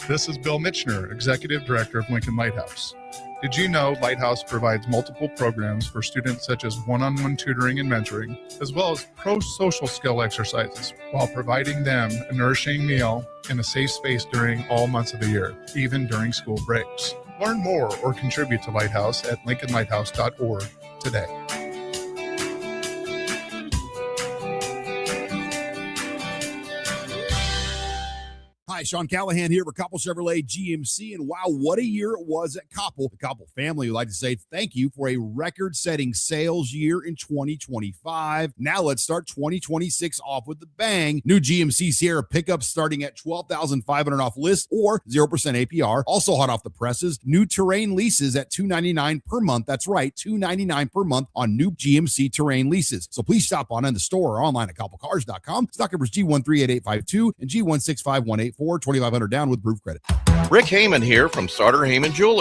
This is Bill Mitchner, Executive Director of Lincoln Lighthouse. Did you know Lighthouse provides multiple programs for students such as one-on-one tutoring and mentoring, as well as pro-social skill exercises, while providing them a nourishing meal and a safe space during all months of the year, even during school breaks? Learn more or contribute to Lighthouse at lincolnlighthouse.org today. Hi, Sean Callahan here for Koppel Chevrolet GMC, and wow, what a year it was at Koppel. The Koppel family would like to say thank you for a record-setting sales year in 2025. Now let's start 2026 off with a bang. New GMC Sierra pickups starting at $12,500 off list or 0% APR. Also hot off the presses, new Terrain leases at $299 per month. That's right, $299 per month on new GMC Terrain leases. So please stop on in the store or online at koppelcars.com. Stock numbers G138852 and G165184. $2,500 down with proof credit. Rick Heyman here from Sartor Heyman Jewelers.